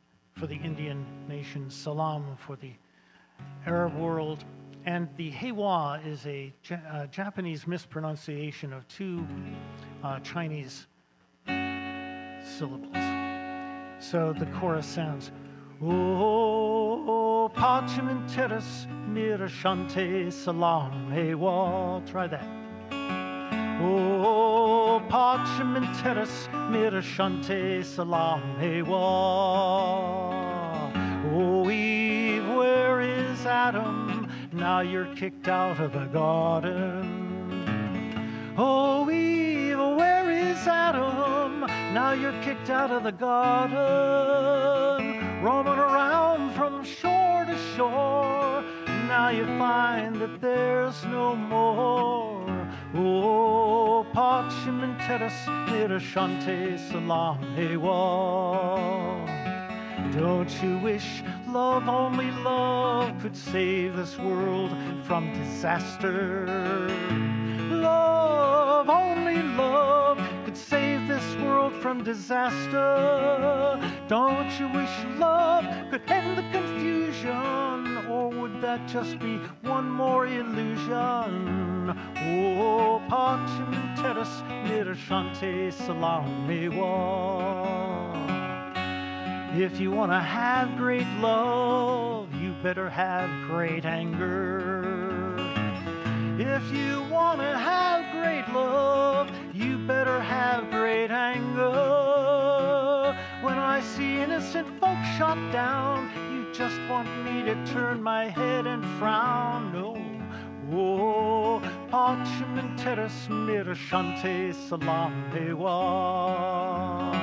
S7: Indian nation, salam for the Arab world, and the hewa is a Japanese mispronunciation of 2 Chinese syllables. So the chorus sounds, oh, pacem in terris, mir shante salam hewa. Try that. Oh, pacem in terris, mir shante salam hewa. Oh, Eve, where is Adam? Now you're kicked out of the garden. Oh, Eve, where is Adam? Now you're kicked out of the garden. Roaming around from shore to shore. Now you find that there's no more. Oh, pacem in terris, mir shante salam hewa. Don't you wish love, only love, could save this world from disaster? Love, only love, could save this world from disaster. Don't you wish love could end the confusion? Or would that just be one more illusion? Oh, pacem in terris, mir shante salam hewa. If you want to have great love, you better have great anger. If you want to have great love, you better have great anger. When I see innocent folks shot down, you just want me to turn my head and frown. No. Oh, pacem in terris, mir shante salam hewa.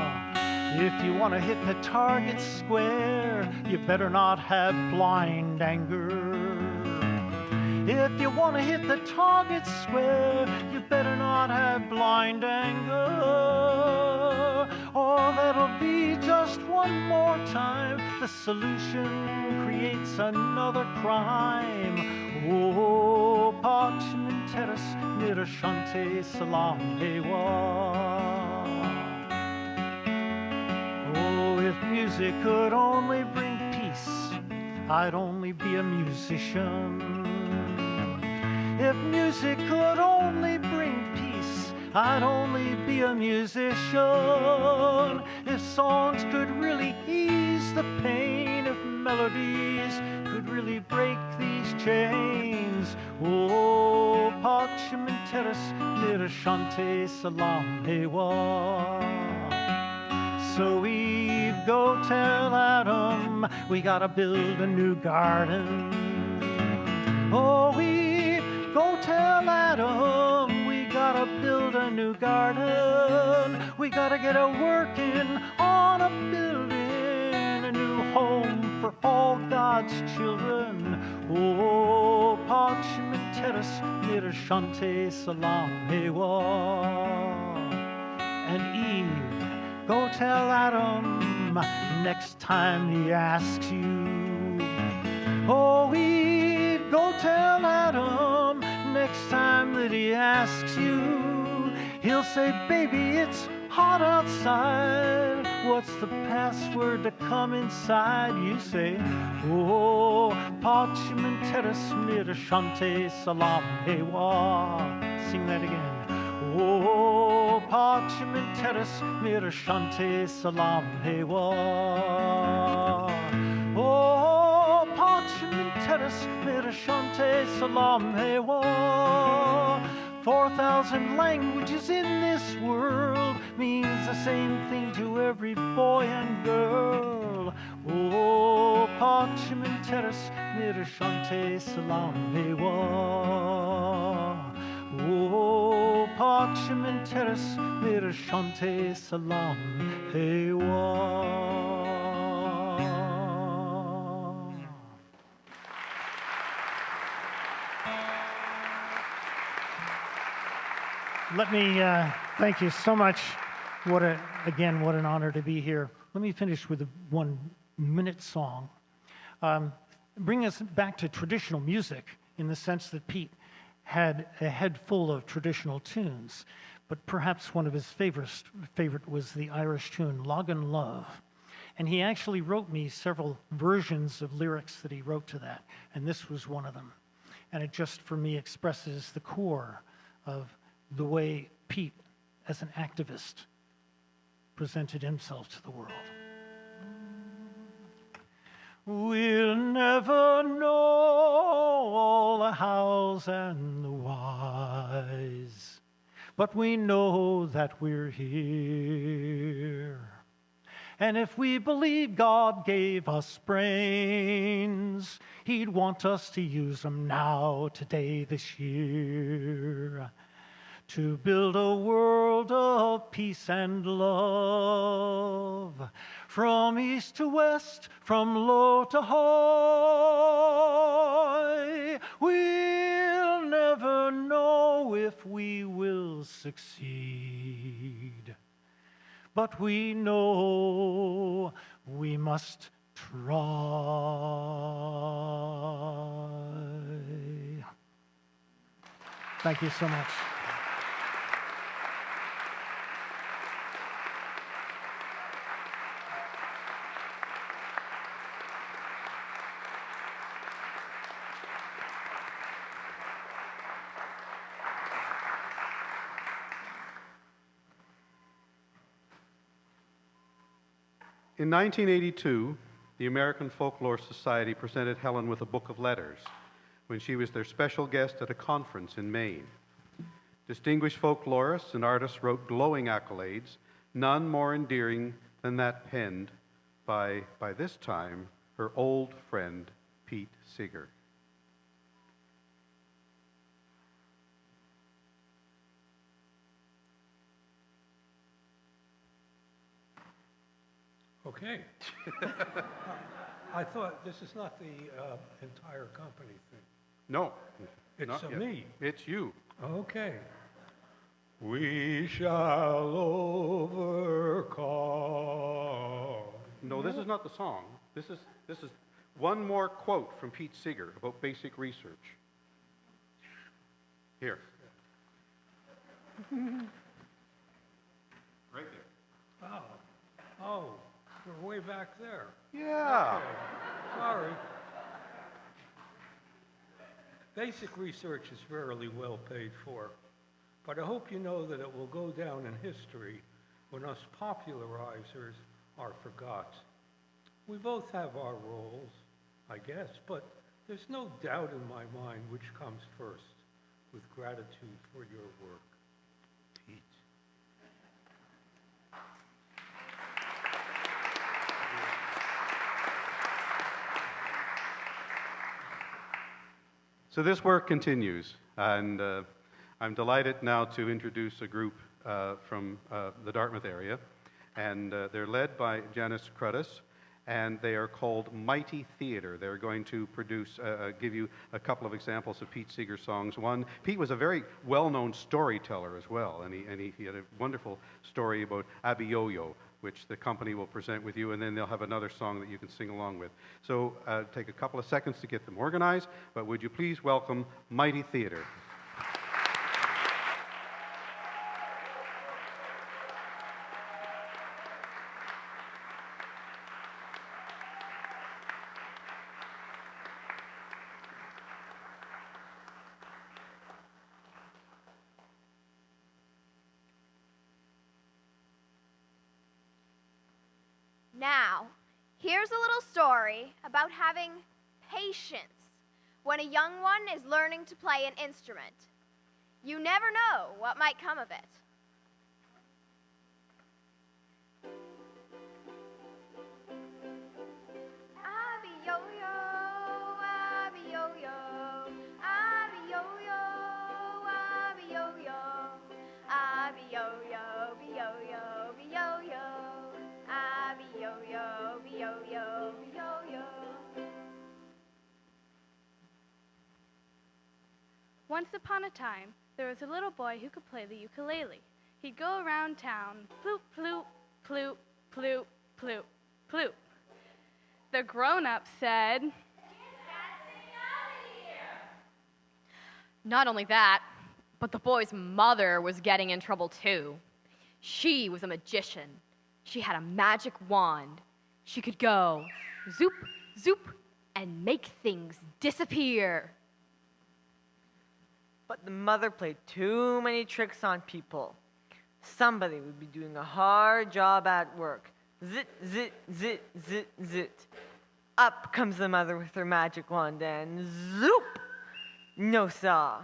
S7: If you want to hit the target square, you better not have blind anger. If you want to hit the target square, you better not have blind anger. Or that'll be just one more time. The solution creates another crime. Oh, pacem in terris, mir shante salam hewa. If music could only bring peace, I'd only be a musician. If music could only bring peace, I'd only be a musician. If songs could really ease the pain, if melodies could really break these chains. Oh, pacem in terris, mir shante salam hewa. So Eve, go tell Adam, we gotta build a new garden. Oh, Eve, go tell Adam, we gotta build a new garden. We gotta get a working on a building, a new home for all God's children. Oh, pacem in terris, mir shante salam hewa. and Eve. Go tell Adam next time he asks you. Oh, Eve, go tell Adam next time that he asks you. He'll say, baby, it's hot outside. What's the password to come inside? You say, oh, parchmenteris mirashante salam hewa. Sing that again. Oh, parchmenteris mirashante salam hewa. Oh, parchmenteris mirashante salam hewa. 4,000 languages in this world means the same thing to every boy and girl. Oh, parchmenteris mirashante salam hewa. Oh, parchmenteris mirashante salam hewa. Let me thank you so much. Again, what an honor to be here. Let me finish with a 1-minute song. Bring us back to traditional music in the sense that Pete had a head full of traditional tunes, but perhaps one of his favorite was the Irish tune Logan Love. And he actually wrote me several versions of lyrics that he wrote to that, and this was one of them. And it just, for me, expresses the core of the way Pete, as an activist, presented himself to the world. We'll never know all the hows and the whys, but we know that we're here. And if we believe God gave us brains, He'd want us to use them now, today, this year, to build a world of peace and love, from east to west, from low to high. We'll never know if we will succeed, but we know we must try. Thank you so much.
S2: In 1982, the American Folklore Society presented Helen with a book of letters when she was their special guest at a conference in Maine. Distinguished folklorists and artists wrote glowing accolades, none more endearing than that penned by this time, her old friend, Pete Seeger.
S6: Okay. I thought this is not the entire company thing.
S2: No,
S6: It's
S2: not yet.
S6: me.
S2: It's you.
S6: Okay. We shall overcome.
S2: No, this is not the song. This is one more quote from Pete Seeger about basic research. Here. Right there.
S6: Oh, we're way back there.
S2: Yeah.
S6: Okay. Sorry. Basic research is rarely well paid for, but I hope you know that it will go down in history when us popularizers are forgot. We both have our roles, I guess, but there's no doubt in my mind which comes first, with gratitude for your work, Pete.
S2: So this work continues, and I'm delighted now to introduce a group from the Dartmouth area, and they're led by Janice Cruddas, and they are called Mighty Theater. They're going to give you a couple of examples of Pete Seeger songs. One, Pete was a very well-known storyteller as well, and he had a wonderful story about Abiyoyo, which the company will present with you, and then they'll have another song that you can sing along with. So take a couple of seconds to get them organized, but would you please welcome Mighty Theater.
S8: Now, here's a little story about having patience when a young one is learning to play an instrument. You never know what might come of it. Abby-yo-yo, abby-yo-yo, abby-yo-yo, abby-yo-yo, abby-yo-yo, be-yo-yo, be-yo-yo. Abby-yo-yo, be-yo-yo, be-yo-yo.
S9: Once upon a time, there was a little boy who could play the ukulele. He'd go around town, ploop, ploop, ploop, ploop, ploop, ploop. The grown-up said, "Get that thing out of here!"
S10: Not only that, but the boy's mother was getting in trouble too. She was a magician. She had a magic wand. She could go zoop, zoop, and make things disappear.
S11: But the mother played too many tricks on people. Somebody would be doing a hard job at work. Zit, zit, zit, zit, zit. Up comes the mother with her magic wand and zoop! No saw.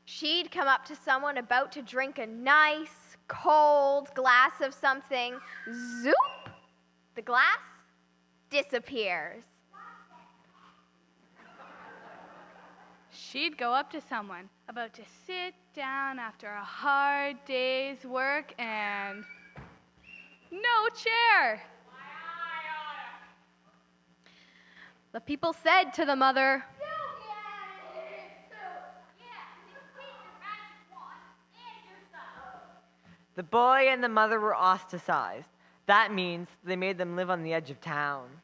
S8: She'd come up to someone about to drink a nice, cold glass of something. Zoop! The glass disappears.
S9: She'd go up to someone about to sit down after a hard day's work and no chair.
S10: The people said to the mother,
S11: The boy and the mother were ostracized. That means they made them live on the edge of town.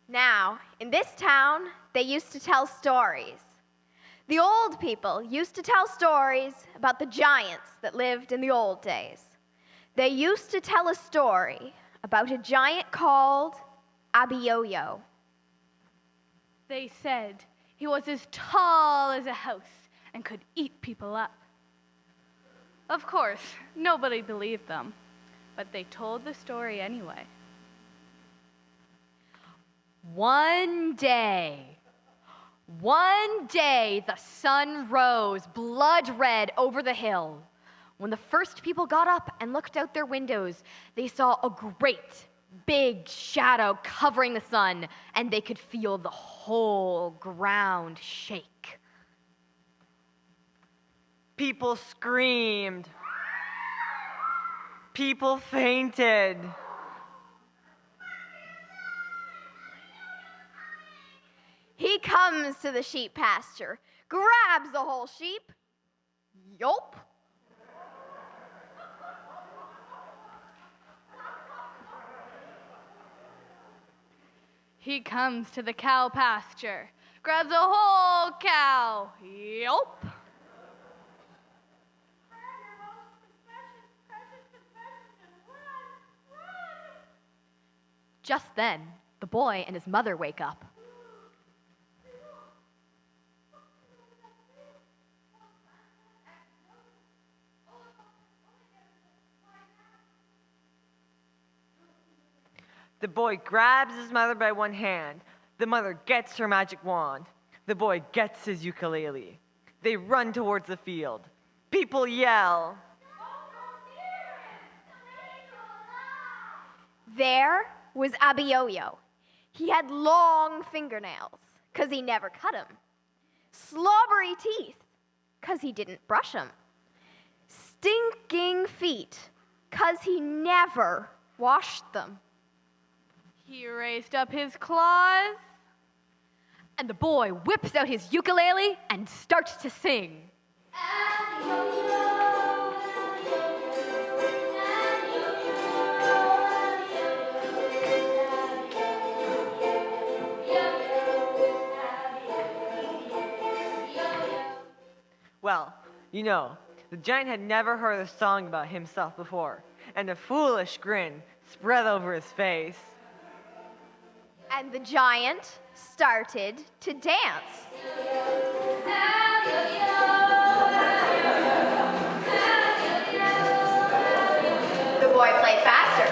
S8: Now, in this town, they used to tell stories. The old people used to tell stories about the giants that lived in the old days. They used to tell a story about a giant called Abiyoyo.
S9: They said he was as tall as a house and could eat people up. Of course, nobody believed them, but they told the story anyway.
S10: One day, the sun rose blood red over the hill. When the first people got up and looked out their windows, they saw a great big shadow covering the sun, and they could feel the whole ground shake.
S11: People screamed. People fainted.
S8: He comes to the sheep pasture, grabs the whole sheep. Yelp.
S9: He comes to the cow pasture, grabs a whole cow. Yelp.
S10: Just then, the boy and his mother wake up.
S11: The boy grabs his mother by one hand. The mother gets her magic wand. The boy gets his ukulele. They run towards the field. People yell.
S8: There was Abiyoyo. He had long fingernails, 'cause he never cut them. Slobbery teeth, 'cause he didn't brush them. Stinking feet, 'cause he never washed them.
S9: He raised up his claws.
S10: And the boy whips out his ukulele and starts to sing.
S11: Well, you know, the giant had never heard a song about himself before, and a foolish grin spread over his face.
S8: And the giant started to dance. The boy played faster.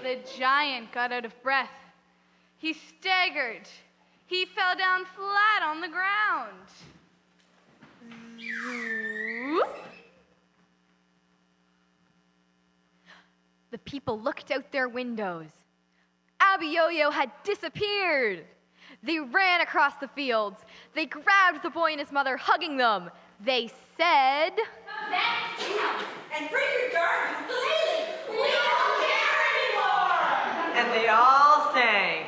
S9: The giant got out of breath. He staggered. He fell down flat on the ground. Zoop.
S10: The people looked out their windows. Abby-Yo-Yo had disappeared. They ran across the fields. They grabbed the boy and his mother, hugging them. They said,
S12: That's enough! And bring your darn ukulele! We don't care anymore!
S11: And they all sang.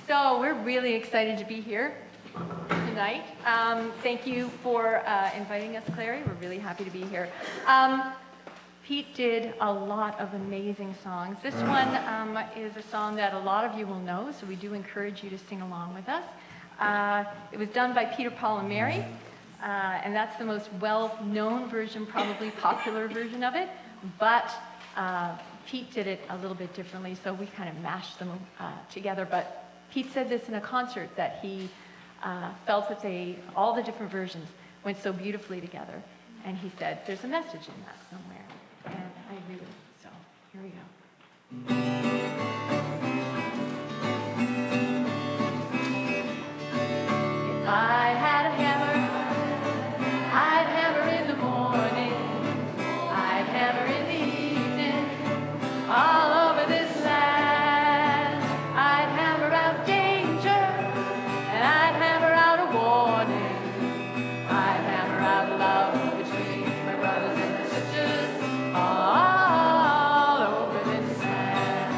S13: So we're really excited to be here tonight. Thank you for inviting us, Clary. We're really happy to be here. Pete did a lot of amazing songs. This one is a song that a lot of you will know, so we do encourage you to sing along with us. It was done by Peter, Paul, and Mary, and that's the most well-known version, probably popular version of it, but Pete did it a little bit differently, so we kind of mashed them together. But Pete said this in a concert, that he felt that all the different versions went so beautifully together. And he said, there's a message in that somewhere. And I agree with it. So here we go. If I had a hammer, I'd hammer in the morning. I'd hammer in the evening. All over this land. I'd hammer out danger, and I'd hammer out a warning. I'd hammer out love between my brothers and my sisters, all over this land.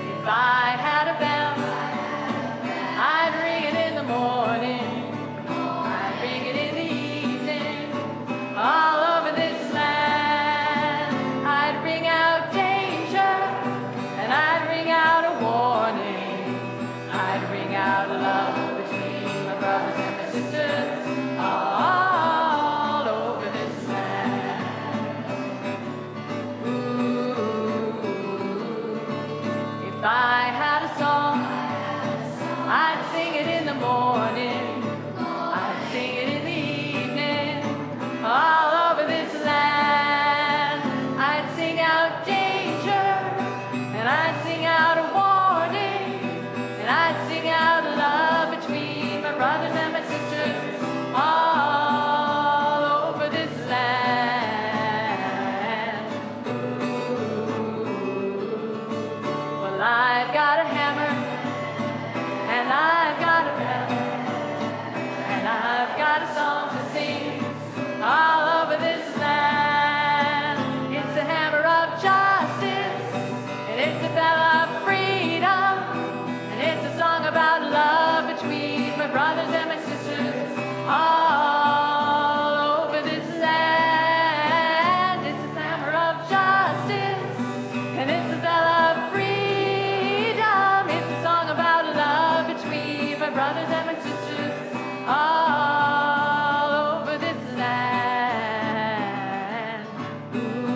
S13: If I had a bell, I'd ring it in the morning. I'd ring it in the evening, all over this land. I'd ring out danger, and I'd ring out a warning. I'd ring out love between my brothers and my sisters, all over this land. Ooh, if I had a song, I'd sing it in the morning. I'd sing it in the evening, all over this land. I'd sing out danger, and I'd sing out a warning, and I'd sing out love between my brothers and my sisters, all over this land. Ooh. Well, I've got a hammer, and I've got a bell. my sisters all over this land. Ooh,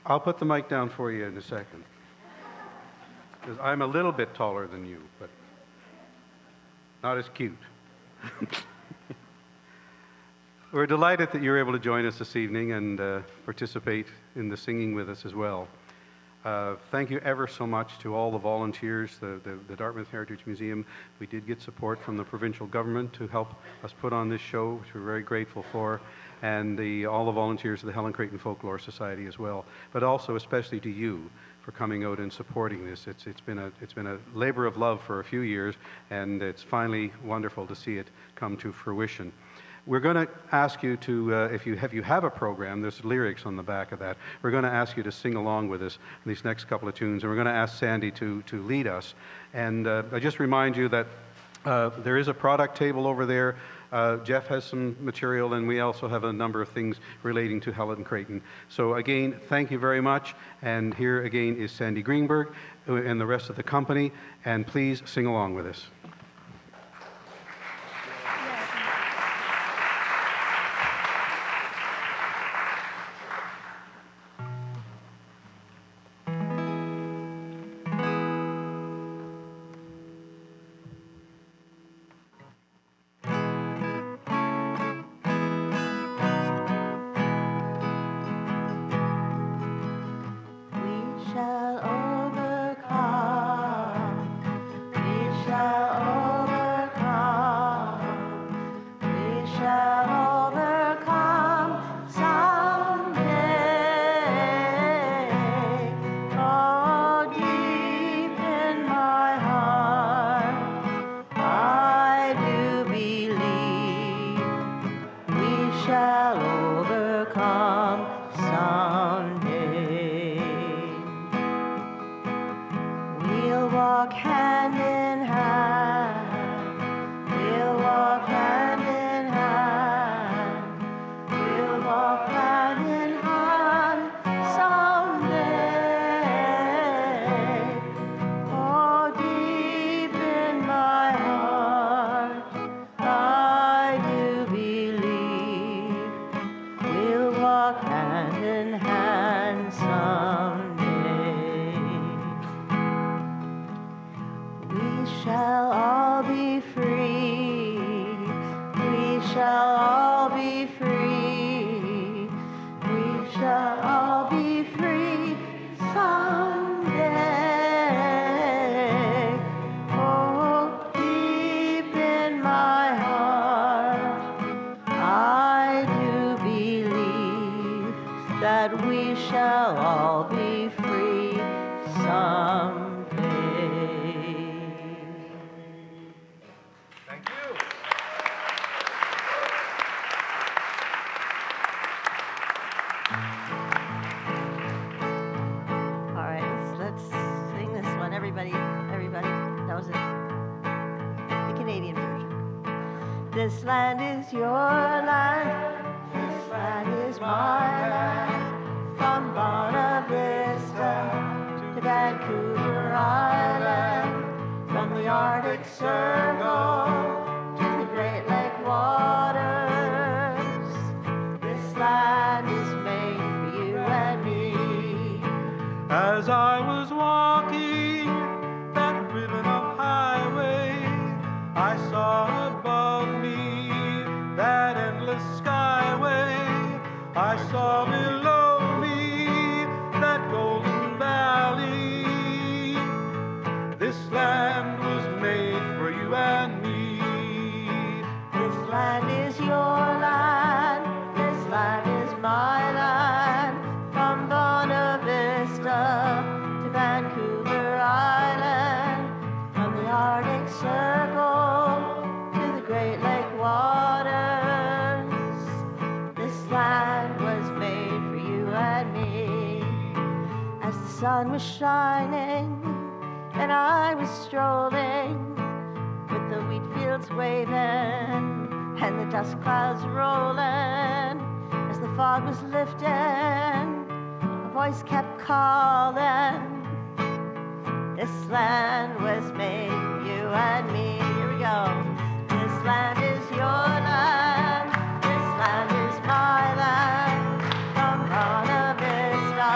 S2: I'll put the mic down for you in a second. Because I'm a little bit taller than you, but not as cute. We're delighted that you're able to join us this evening and participate in the singing with us as well. Thank you ever so much to all the volunteers, the Dartmouth Heritage Museum. We did get support from the provincial government to help us put on this show, which we're very grateful for, and all the volunteers of the Helen Creighton Folklore Society as well, but also especially to you for coming out and supporting this. It's been a labor of love for a few years, and it's finally wonderful to see it come to fruition. We're going to ask you to, if you have a program, there's lyrics on the back of that. We're going to ask you to sing along with us in these next couple of tunes, and we're going to ask Sandy to lead us. And I just remind you that there is a product table over there. Jeff has some material, and we also have a number of things relating to Helen Creighton. So again, thank you very much. And here again is Sandy Greenberg and the rest of the company. And please sing along with us.
S3: This land is your land, this land is my land. From Bonavista to Vancouver Island, from the Arctic Circle to the Great Lake waters. This land is made for you and me.
S14: As I was walking that ribbon of highway, I saw above me that endless skyway. I saw below me that golden valley. This land was made for you and me.
S3: This land is your land, this land is my land. From Bonavista to Vancouver sun was shining, and I was strolling with the wheat fields waving and the dust clouds rolling. As the fog was lifting, a voice kept calling. This land was made for you and me. Here we go. This land is your land. This land is my land. From Buena Vista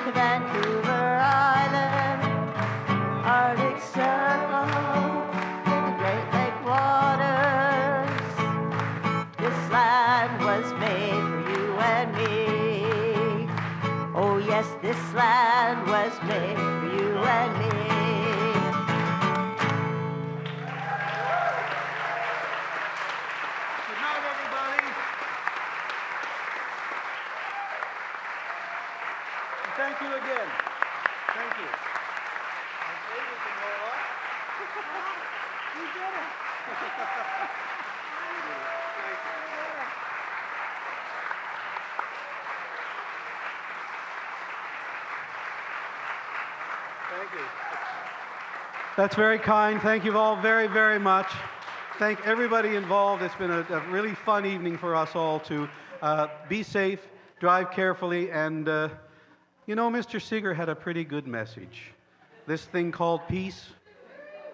S3: to Vancouver Island, Arctic Circle, the Great Lake waters. This land was made for you and me. Oh yes, this land was made for you and me.
S2: Good night, everybody. And thank you again. Thank you. Okay, we can roll up. You did it. Thank you. That's very kind. Thank you all very, very much. Thank everybody involved. It's been a really fun evening for us all to be safe, drive carefully, and you know, Mr. Seeger had a pretty good message. This thing called peace,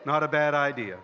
S2: not a bad idea.